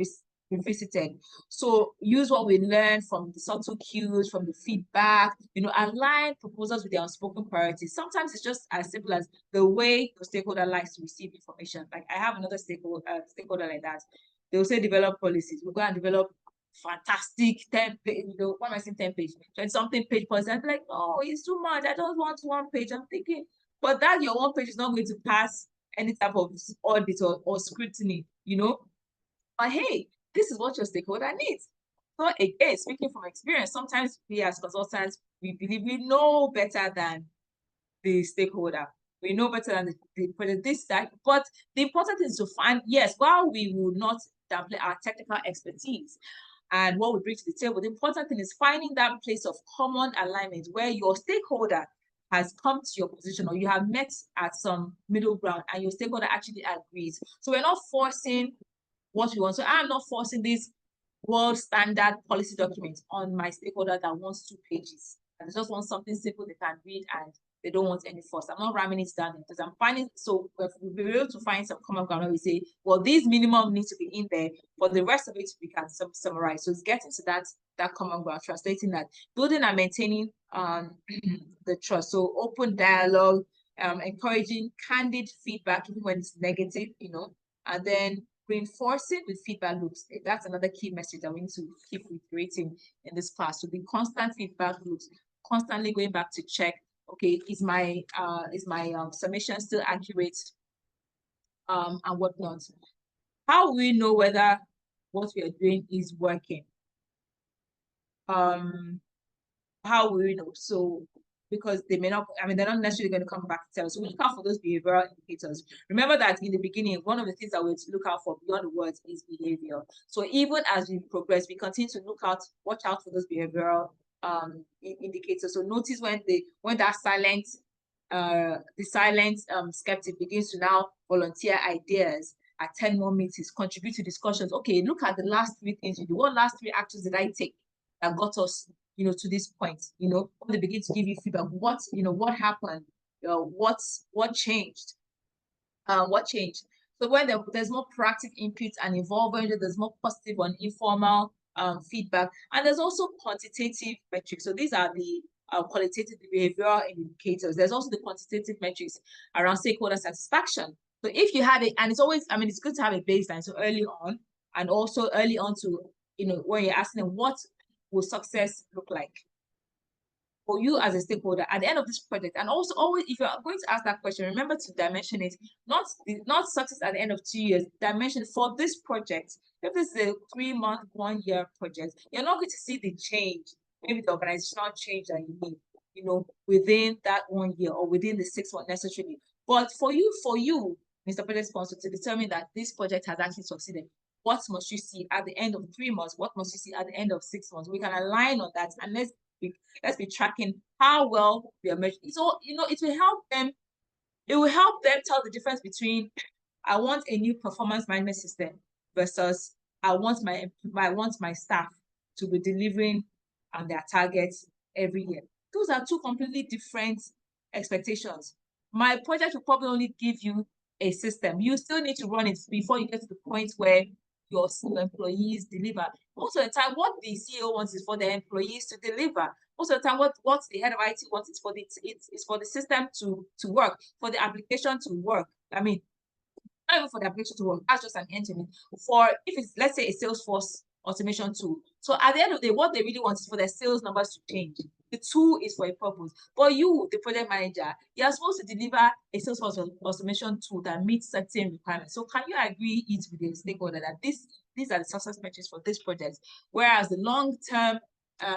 C: revisited. So use what we learned from the subtle cues, from the feedback, align proposals with their unspoken priorities. Sometimes it's just as simple as the way the stakeholder likes to receive information. Like I have another stakeholder like that. They will say develop policies. We'll go and develop fantastic 10 page, what am I saying 10 page, 20 something page policy. I'm like, oh, it's too much. I don't want 1 page. I'm thinking, but that your 1 page is not going to pass any type of audit or scrutiny, But hey, this is what your stakeholder needs. So again, speaking from experience, sometimes we as consultants, we believe we know better than the stakeholder. We know better than that. But the important thing is to find, yes, while we will not downplay our technical expertise and what we bring to the table, the important thing is finding that place of common alignment where your stakeholder has come to your position or you have met at some middle ground and your stakeholder actually agrees. So we're not forcing what we want. So I'm not forcing this world standard policy document on my stakeholder that wants 2 pages. And they just want something simple they can read and they don't want any force. I'm not ramming it down because I'm finding, so we'll be able to find some common ground where we say, well, these minimum needs to be in there for the rest of it we can summarize. So it's getting to that common ground, translating that, building and maintaining the trust. So open dialogue, encouraging candid feedback even when it's negative, and then reinforcing with feedback loops. That's another key message that we need to keep reiterating in this class. So the constant feedback loops, constantly going back to check, okay, is my submission still accurate, and whatnot. How will we know whether what we are doing is working? How will we know? So because they may not, they're not necessarily going to come back to tell us. So we look out for those behavioral indicators. Remember that in the beginning, one of the things that we look out for beyond the words is behavior. So even as we progress, we continue to watch out for those behavioral indicators. So notice when that silent skeptic begins to now volunteer ideas, attend more meetings, contribute to discussions. Okay, look at the last 3 things you do. What last 3 actions did I take that got us to this point? When they begin to give you feedback, what happened, what changed, So when there's more proactive input and involvement, there's more positive and informal feedback, and there's also quantitative metrics. So these are the qualitative behavioral indicators. There's also the quantitative metrics around stakeholder satisfaction. So if you had it, and it's always, it's good to have a baseline. So early on, and also early on to, when you're asking them what will success look like for you as a stakeholder at the end of this project. And also always, if you're going to ask that question, remember to dimension it, not success at the end of 2 years, dimension for this project. If this is a 3-month, 1-year project, you're not going to see the change, maybe the organizational change that you need, within that 1 year or within the 6 months necessarily. But for you, Mr. Project Sponsor, to determine that this project has actually succeeded, what must you see at the end of 3 months? What must you see at the end of 6 months? We can align on that, and let's be tracking how well we are measuring. So it will help them. It will help them tell the difference between I want a new performance management system versus I want my staff to be delivering on their targets every year. Those are 2 completely different expectations. My project will probably only give you a system. You still need to run it before you get to the point where your employees deliver. Most of the time, what the CEO wants is for the employees to deliver. Most of the time, what the head of IT wants is for the system to work, for the application to work. not even for the application to work, that's just an engine. For if it's, let's say, a Salesforce automation tool. So at the end of the day, what they really want is for their sales numbers to change. The tool is for a purpose. But you, the project manager, you're supposed to deliver a Salesforce automation tool that meets certain requirements. So can you agree it with the stakeholder that these are the success metrics for this project? Whereas the long-term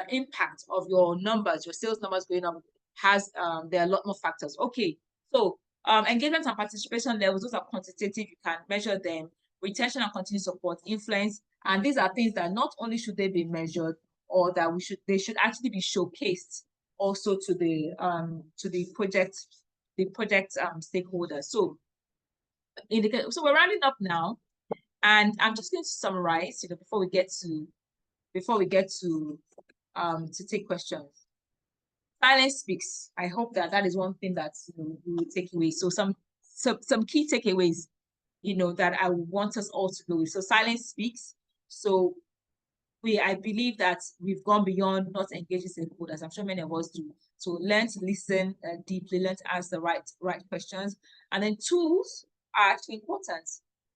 C: impact of your numbers, your sales numbers going up, has there are a lot more factors. Okay, so engagement and participation levels, those are quantitative, you can measure them. Retention and continued support, influence, and these are things that not only should they be measured, or that they should actually be showcased also to the project stakeholders. So so we're rounding up now, and I'm just going to summarize, before we get to take questions. Silence speaks. I hope that is one thing that we will take away. So some key takeaways, that I want us all to know. So silence speaks. So I believe that we've gone beyond not engaging stakeholders. I'm sure many of us do. So learn to listen deeply, learn to ask the right questions. And then tools are actually important.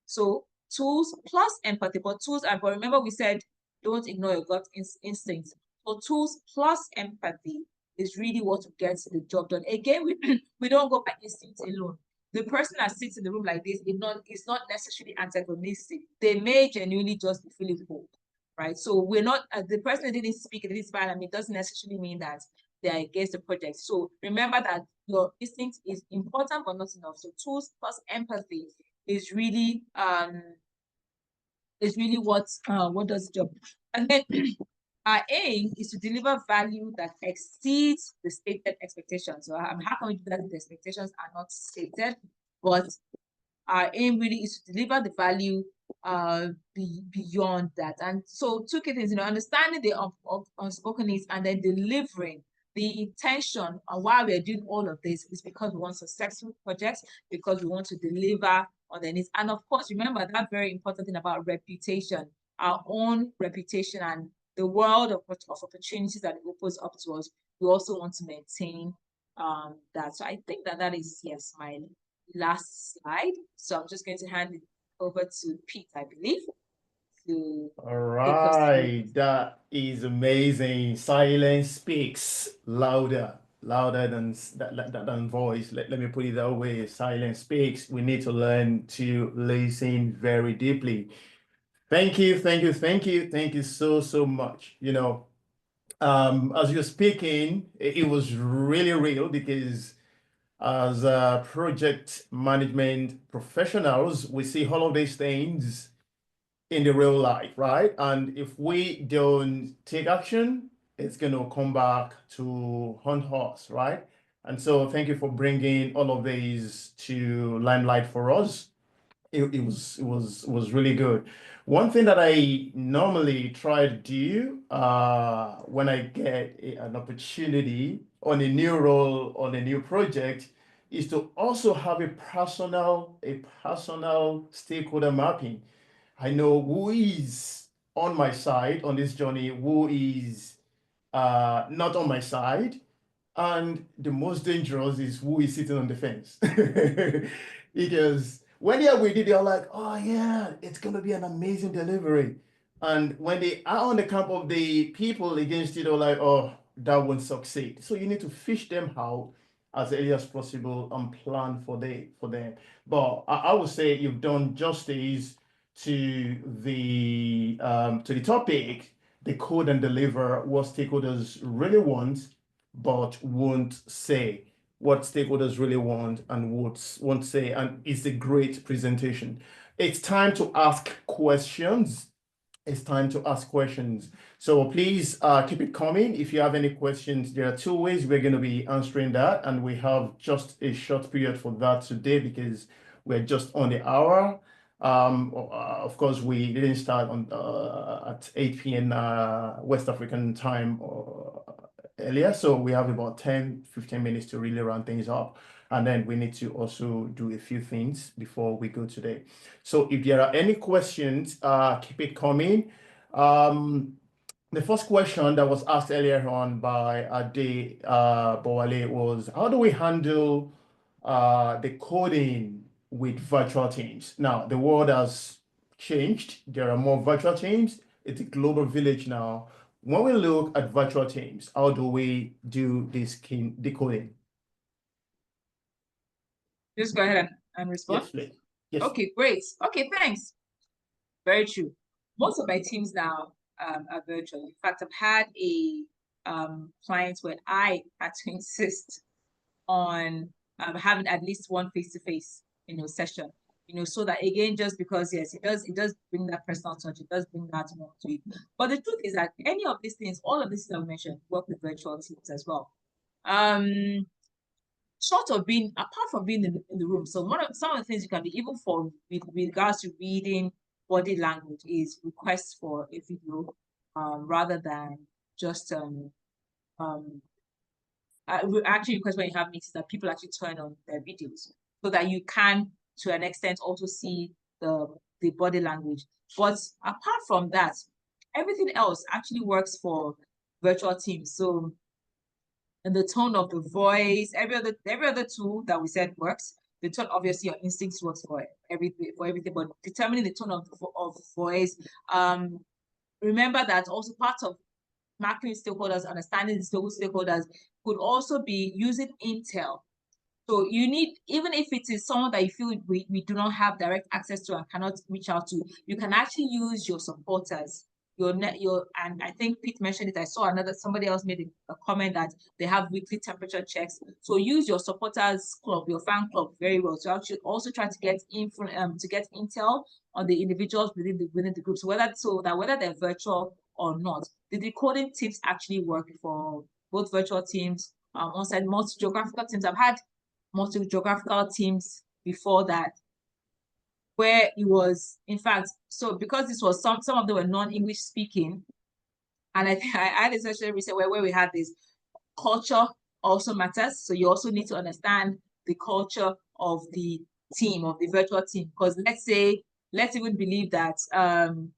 C: So tools plus empathy, but remember we said, don't ignore your gut instincts. So tools plus empathy is really what gets the job done. Again, we don't go by instinct alone. The person that sits in the room like this is not necessarily antagonistic. They may genuinely just be feeling cold, right? So we're not, the person that didn't speak, didn't smile at me, doesn't necessarily mean that they are against the project. So remember that your instinct is important, but not enough. So tools plus empathy is really what does the job. And then our aim is to deliver value that exceeds the stated expectations. So how can we do that if the expectations are not stated? But our aim really is to deliver the value beyond that. And so two key things, understanding the unspoken needs and then delivering. The intention of why we're doing all of this is because we want successful projects, because we want to deliver on the needs. And of course, remember that very important thing about reputation, our own reputation and the world of opportunities that it opens up to us. We also want to maintain that. So I think that is, yes, my last slide. So I'm just going to hand it over to Pete, I believe.
A: All right, that is amazing. Silence speaks louder than voice. Let me put it that way. Silence speaks. We need to learn to listen very deeply. Thank you so much. As you're speaking, it was really real, because as project management professionals, we see all of these things in the real life, right? And if we don't take action, it's going to come back to haunt us, right? And so thank you for bringing all of these to limelight for us. It was really good. One thing that I normally try to do when I get an opportunity on a new role, on a new project, is to also have a personal stakeholder mapping. I know who is on my side on this journey, who is not on my side, and the most dangerous is who is sitting on the fence. Because when they're with you, they're like, oh yeah, it's gonna be an amazing delivery. And when they are on the camp of the people against you, they're like, oh, that won't succeed. So you need to fish them out as early as possible and plan for them. But I would say you've done justice to the topic, decode and deliver what stakeholders really want, but won't say what stakeholders really want and won't say. And it's a great presentation. It's time to ask questions. So please keep it coming. If you have any questions, there are two ways we're going to be answering that. And we have just a short period for that today because we're just on the hour. Of course, we didn't start on at 8 p.m. West African time earlier. So we have about 10-15 minutes to really round things up. And then we need to also do a few things before we go today. So if there are any questions, keep it coming. The first question that was asked earlier on by Ade Bowale was, how do we handle the coding with virtual teams. Now, the world has changed. There are more virtual teams. It's a global village now. When we look at virtual teams, how do we do this decoding?
C: Just go ahead and respond.
A: Yes, please. Yes.
C: Okay, great. Okay, thanks. Very true. Most of my teams now are virtual. In fact, I've had a client where I had to insist on having at least one face-to-face, session, so that again, just because yes, it does bring that personal touch, it does bring that more to it. But the truth is that any of these things, all of these things I mentioned, work with virtual teams as well. Short of being, apart from being in the room, so some of the things you can do, even with regards to reading body language, is request for a video, rather than just actually request when you have meetings that people actually turn on their videos, so that you can, to an extent, also see the body language. But apart from that, everything else actually works for virtual teams. So, and the tone of the voice, every other tool that we said works. The tone, obviously, your instincts works for everything, but determining the tone of voice. Remember that also part of marketing stakeholders, understanding the stakeholders, could also be using intel. So you need, even if it is someone that you feel we do not have direct access to and cannot reach out to, you can actually use your supporters, and I think Pete mentioned it. I saw somebody else made a comment that they have weekly temperature checks. So use your supporters club, your fan club, very well. So I should also try to get intel on the individuals within the group. So whether they're virtual or not, the decoding tips actually work for both virtual teams, on-site multi-geographical teams. I've had multi-geographical teams before that, where it was, in fact, so because this was some of them were non-English speaking, and I had a session recently where we had this culture also matters. So you also need to understand the culture of the team, of the virtual team, because let's even believe that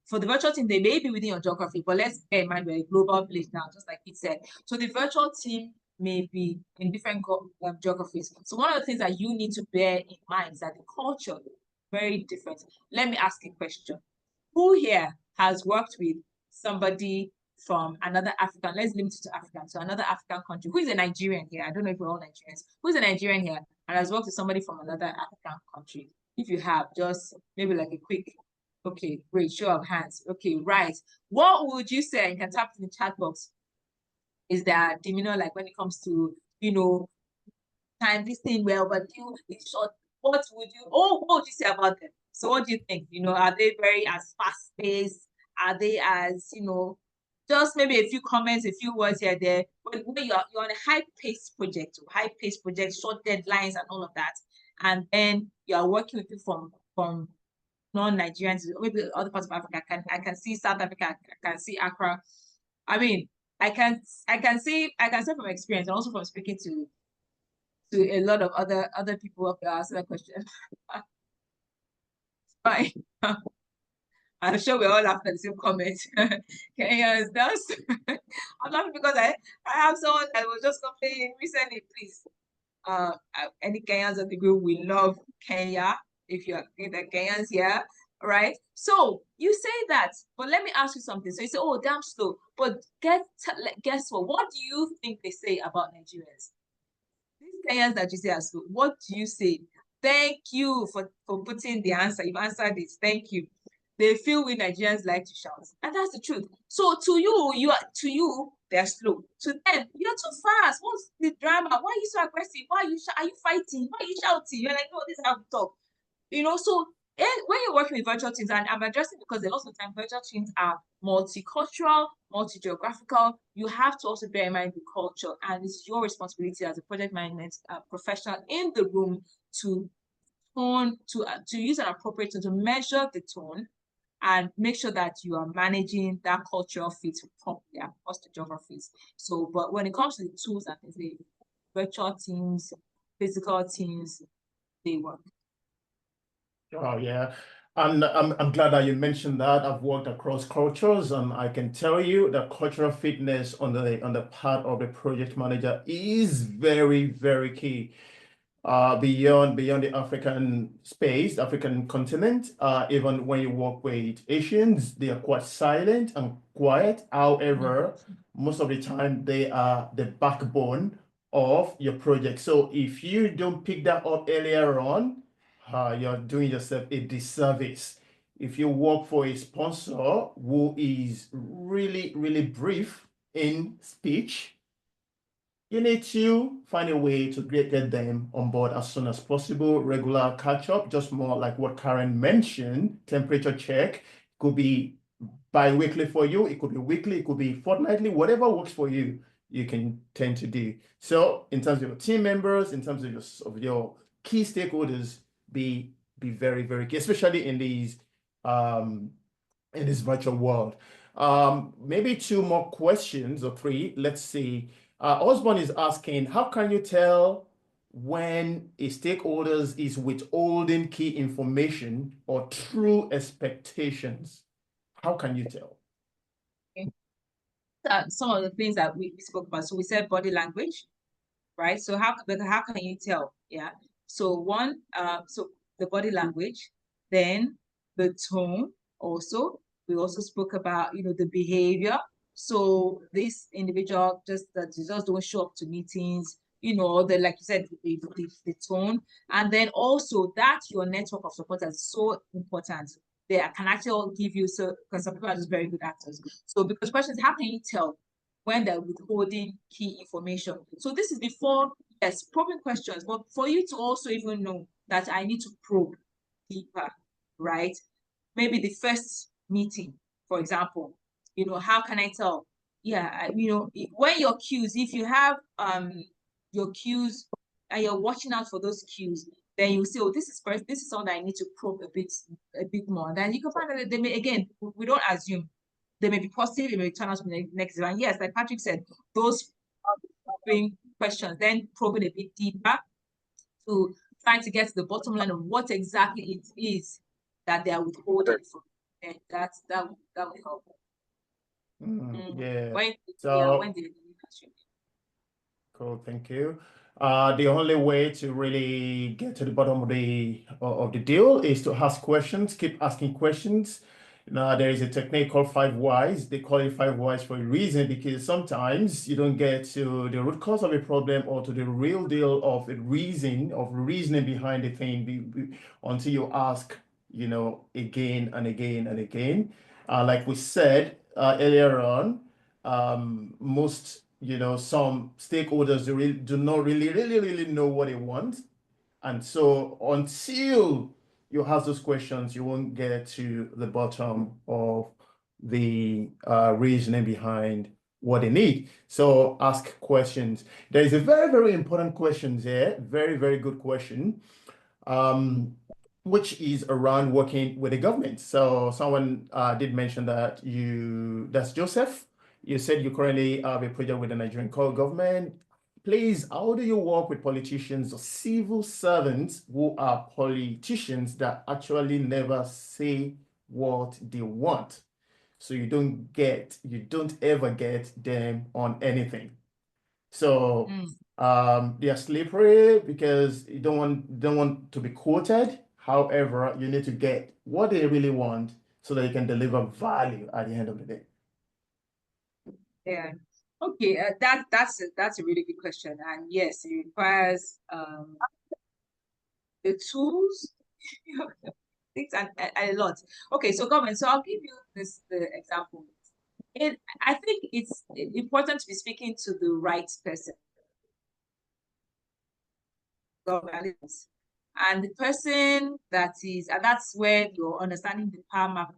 C: for the virtual team, they may be within your geography, but let's bear in mind we're a global village now, just like Pete said. So the virtual team may be in different geographies. So one of the things that you need to bear in mind is that the culture is very different. Let me ask a question. Who here has worked with somebody from another African, let's limit it to African, so another African country? Who is a Nigerian here? I don't know if we're all Nigerians. Who's a Nigerian here and has worked with somebody from another African country? If you have, just maybe like a quick, okay, great, show of hands. Okay, right. What would you say? You can tap in the chat box. Is that demeanor, like when it comes to, time this thing well, but it's short. What would you say about them? So what do you think? Are they very as fast-paced? Are they as, just maybe a few comments, a few words here, there. When you're on a high-paced project, short deadlines and all of that, and then you are working with people from non-Nigerians, maybe other parts of Africa. I can see South Africa, I can see Accra. I mean, I can say from experience, and also from speaking to a lot of other people up there asking that question. Fine. I'm sure we're all after the same comment. Kenyans, I'm laughing because I have someone that was just complaining recently. Please, any Kenyans of the group, we love Kenya. If you're the Kenyans here, right? So you say that, but let me ask you something. So you say, "Oh, damn slow," but guess what? What do you think they say about Nigerians? These Kenyans that you say are slow, what do you say? Thank you for putting the answer. You've answered it. Thank you. They feel we Nigerians like to shout, and that's the truth. So to you, they're slow. To them, you're too fast. What's the drama? Why are you so aggressive? Are you fighting? Why are you shouting? You're like, no, this is how we talk. So when you're working with virtual teams, and I'm addressing because a lot of the time virtual teams are multicultural, multi-geographical, you have to also bear in mind the culture, and it's your responsibility as a project management professional in the room to use an appropriate tone, to measure the tone and make sure that you are managing that cultural fit properly across the geographies. So, but when it comes to the tools and things, the virtual teams, physical teams, they work.
A: Oh yeah, and I'm glad that you mentioned that. I've worked across cultures, and I can tell you that cultural fitness on the part of the project manager is very, very key. beyond the African space, African continent. Even when you work with Asians, they are quite silent and quiet. However, most of the time they are the backbone of your project. So if you don't pick that up earlier on, you're doing yourself a disservice. If you work for a sponsor who is really, really brief in speech, you need to find a way to get them on board as soon as possible. Regular catch up, just more like what Karen mentioned, temperature check. Could be bi-weekly for you, it could be weekly, it could be fortnightly, whatever works for you, you can tend to do. So in terms of your team members, in terms of your key stakeholders, be very, very key, especially in this virtual world. Maybe two more questions or three. Let's see. Osborne is asking, how can you tell when a stakeholder is withholding key information or true expectations? How can you tell?
C: Some of the things that we spoke about. So we said body language, right? So how can you tell? Yeah. So one, so the body language, then the tone also. We also spoke about, the behavior. So this individual just don't show up to meetings, like you said, the tone. And then also that your network of supporters is so important. They can actually give you, because some people are just very good actors. So because questions, how can you tell when they're withholding key information? So this is before, yes, probing questions, but for you to also even know that I need to probe deeper, right? Maybe the first meeting, for example, how can I tell? Yeah, when your cues, if you have your cues and you're watching out for those cues, then you say, oh, this is something I need to probe a bit more. Then you can find out that they may, again, we don't assume. They may be positive, it may turn out to be negative. And yes, like Patrick said, those probing questions, then probing a bit deeper to trying to get to the bottom line of what exactly it is that they are withholding from. And that will help.
A: Yeah.
C: When
A: So
C: they
A: cool, thank you. The only way to really get to the bottom of the deal is to ask questions, keep asking questions. Now, there is a technique called 5 whys. They call it 5 whys for a reason, because sometimes you don't get to the root cause of a problem or to the real deal of reasoning behind the thing until you ask, again and again and again. Like we said earlier on, some stakeholders do not really know what they want. And so until you ask those questions, you won't get to the bottom of the reasoning behind what they need. So ask questions. There is a very, very important question there. Very, very good question. Which is around working with the government. So someone did mention that's Joseph. You said you currently have a project with the Nigerian government. Please, how do you work with politicians or civil servants who are politicians that actually never say what they want? So you don't ever get them on anything. So they are slippery because you don't want to be quoted. However, you need to get what they really want so that you can deliver value at the end of the day.
C: Yeah. Okay. That's a really good question, and yes, it requires the tools. Things and a lot. Okay, so government. So I'll give you the example. I think it's important to be speaking to the right person. And the person and that's where your understanding the power map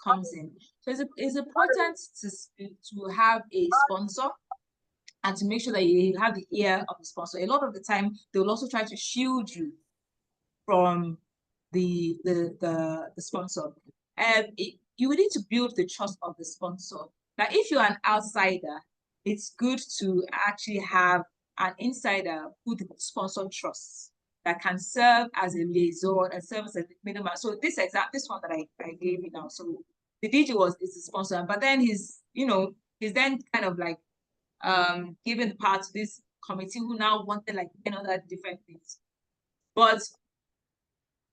C: comes in. So it's important to have a sponsor and to make sure that you have the ear of the sponsor. A lot of the time, they will also try to shield you from the sponsor. You will need to build the trust of the sponsor. Now, if you're an outsider, it's good to actually have an insider who the sponsor trusts that can serve as a liaison and serve as a middleman. So this one that I gave you now. So the DG is the sponsor, but then he's then kind of like given the power to this committee who now wanted like 10 other different things. But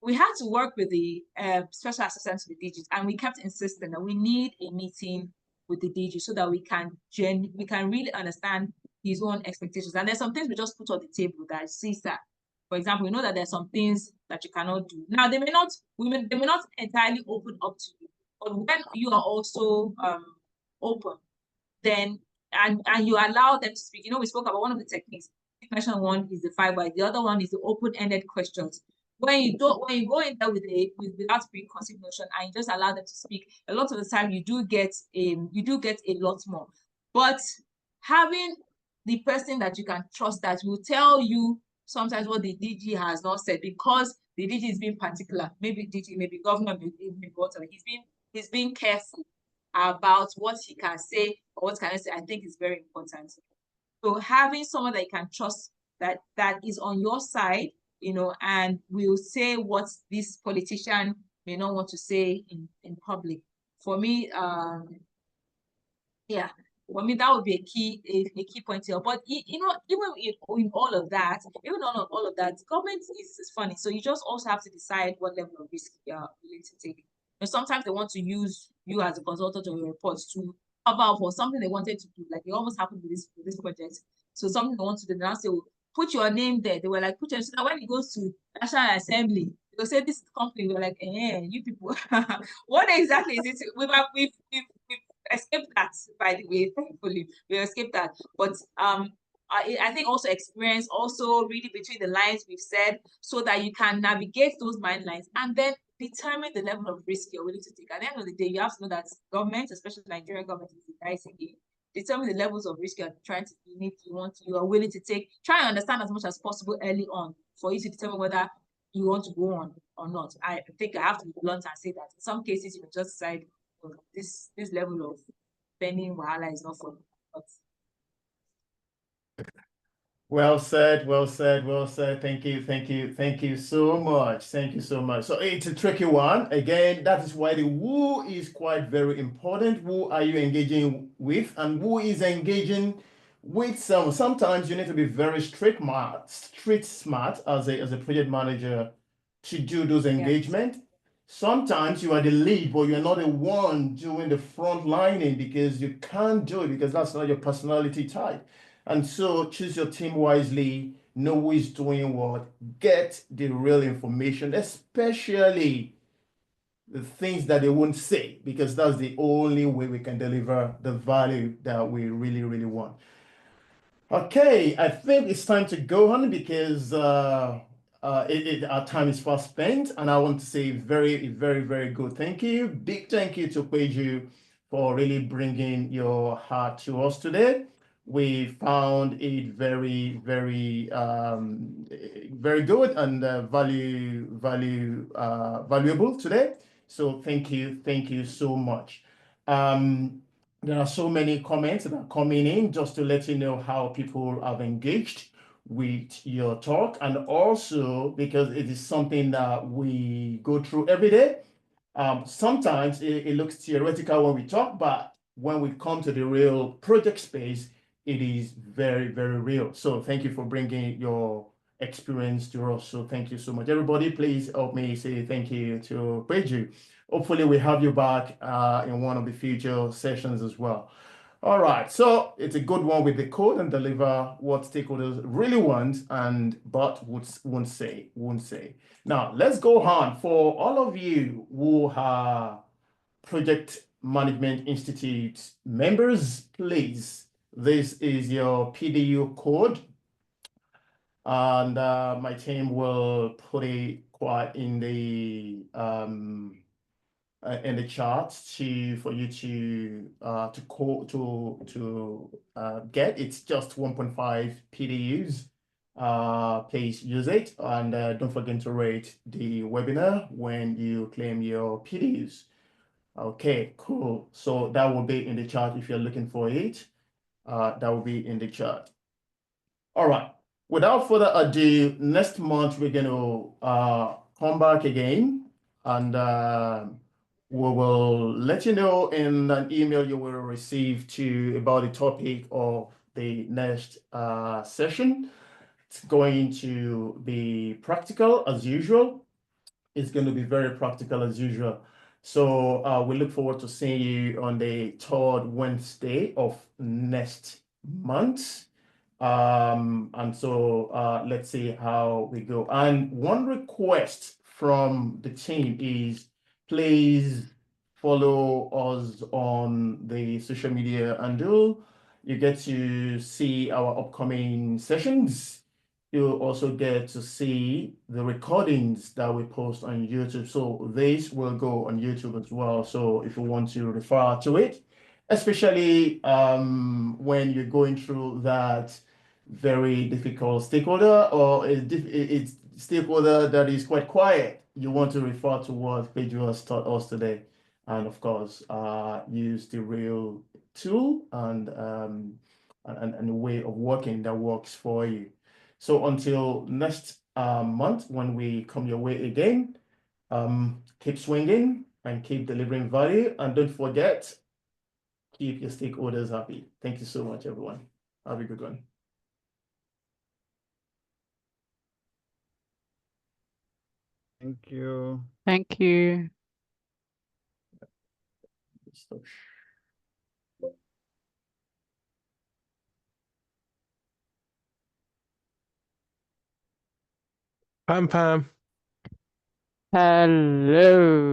C: we had to work with the special assistant to the DG, and we kept insisting that we need a meeting with the DG so that we can really understand his own expectations. And there's some things we just put on the table that CSA, for example, we know that there's some things that you cannot do. Now they may not entirely open up to you, but when you are also open, then and you allow them to speak. You know, we spoke about one of the techniques. You mentioned one is the 5 why, the other one is the open-ended questions. When you go in there without preconceived notion and you just allow them to speak, a lot of the time you do get a lot more. But having the person that you can trust that will tell you sometimes what the DG has not said, because the DG is being particular, maybe DG, maybe governor, maybe whatever. He's being careful about what he can say or what can I say, I think is very important. So having someone that you can trust that is on your side, you know, and will say what this politician may not want to say in public. For me, yeah, for me that would be a key point here. But you know, even in all of that, government is funny. So you just also have to decide what level of risk you're willing to take. You know, sometimes they want to use you as a consultant or your reports to cover for something they wanted to do. Like it almost happened with this project. So something they want to do, they now say, well, put your name there. They were like, put your, so that when it goes to National Assembly, they'll say this company. We're like, you people, what exactly is it? We've escaped that, by the way, thankfully. We escaped that. But I think also experience, also reading between the lines we've said, so that you can navigate those mind lines and then determine the level of risk you're willing to take. At the end of the day, you have to know that government, especially Nigerian government, is a dicey game. Determine the levels of risk you are willing to take. Try and understand as much as possible early on for you to determine whether you want to go on or not. I think I have to be blunt and say that in some cases you can just decide, well, this level of spending wahala is not for me.
A: Well said, well said, well said. Thank you, thank you, thank you so much. Thank you so much. So it's a tricky one. Again, that is why the who is quite very important. Who are you engaging with, and who is engaging with some? Sometimes you need to be very street smart as a project manager to do those engagement. Yeah. Sometimes you are the lead, but you're not the one doing the front lining because you can't do it because that's not your personality type. And so choose your team wisely, know who is doing what, get the real information, especially the things that they won't say, because that's the only way we can deliver the value that we really, really want. Okay, I think it's time to go on because our time is fast spent, and I want to say very, very, very good thank you. Big thank you to Peju for really bringing your heart to us today. We found it very, very, very good and valuable today. So thank you so much. There are so many comments that are coming in just to let you know how people have engaged with your talk, and also because it is something that we go through every day. Sometimes it looks theoretical when we talk, but when we come to the real project space, it is very, very real. So thank you for bringing your experience to us. So thank you so much. Everybody, please help me say thank you to Peju. Hopefully we have you back in one of the future sessions as well. All right, so it's a good one with Decode and deliver what stakeholders really want but won't say. Now let's go on. For all of you who are Project Management Institute members, please, this is your PDU code, and my team will put it quite in the chart for you to get. It's just 1.5 PDUs. Please use it, and don't forget to rate the webinar when you claim your PDUs. Okay, cool. So that will be in the chart if you're looking for it. That will be in the chart. All right. Without further ado, next month we're going to come back again, and we will let you know in an email you will receive about the topic of the next session. It's going to be practical as usual. It's going to be very practical as usual. So we look forward to seeing you on the 3rd Wednesday of next month. And so let's see how we go. And one request from the team is please follow us on the social media handle. You get to see our upcoming sessions. You'll also get to see the recordings that we post on YouTube. So this will go on YouTube as well. So if you want to refer to it, especially when you're going through that very difficult stakeholder or it's stakeholder that is quite quiet, you want to refer to what Pedro has taught us today. And of course, use the real tool and a way of working that works for you. So until next month, when we come your way again, keep swinging and keep delivering value. And don't forget, keep your stakeholders happy. Thank you so much, everyone. Have a good one.
D: Thank you.
B: Thank you.
A: Stop.
E: Pam.
B: Hello.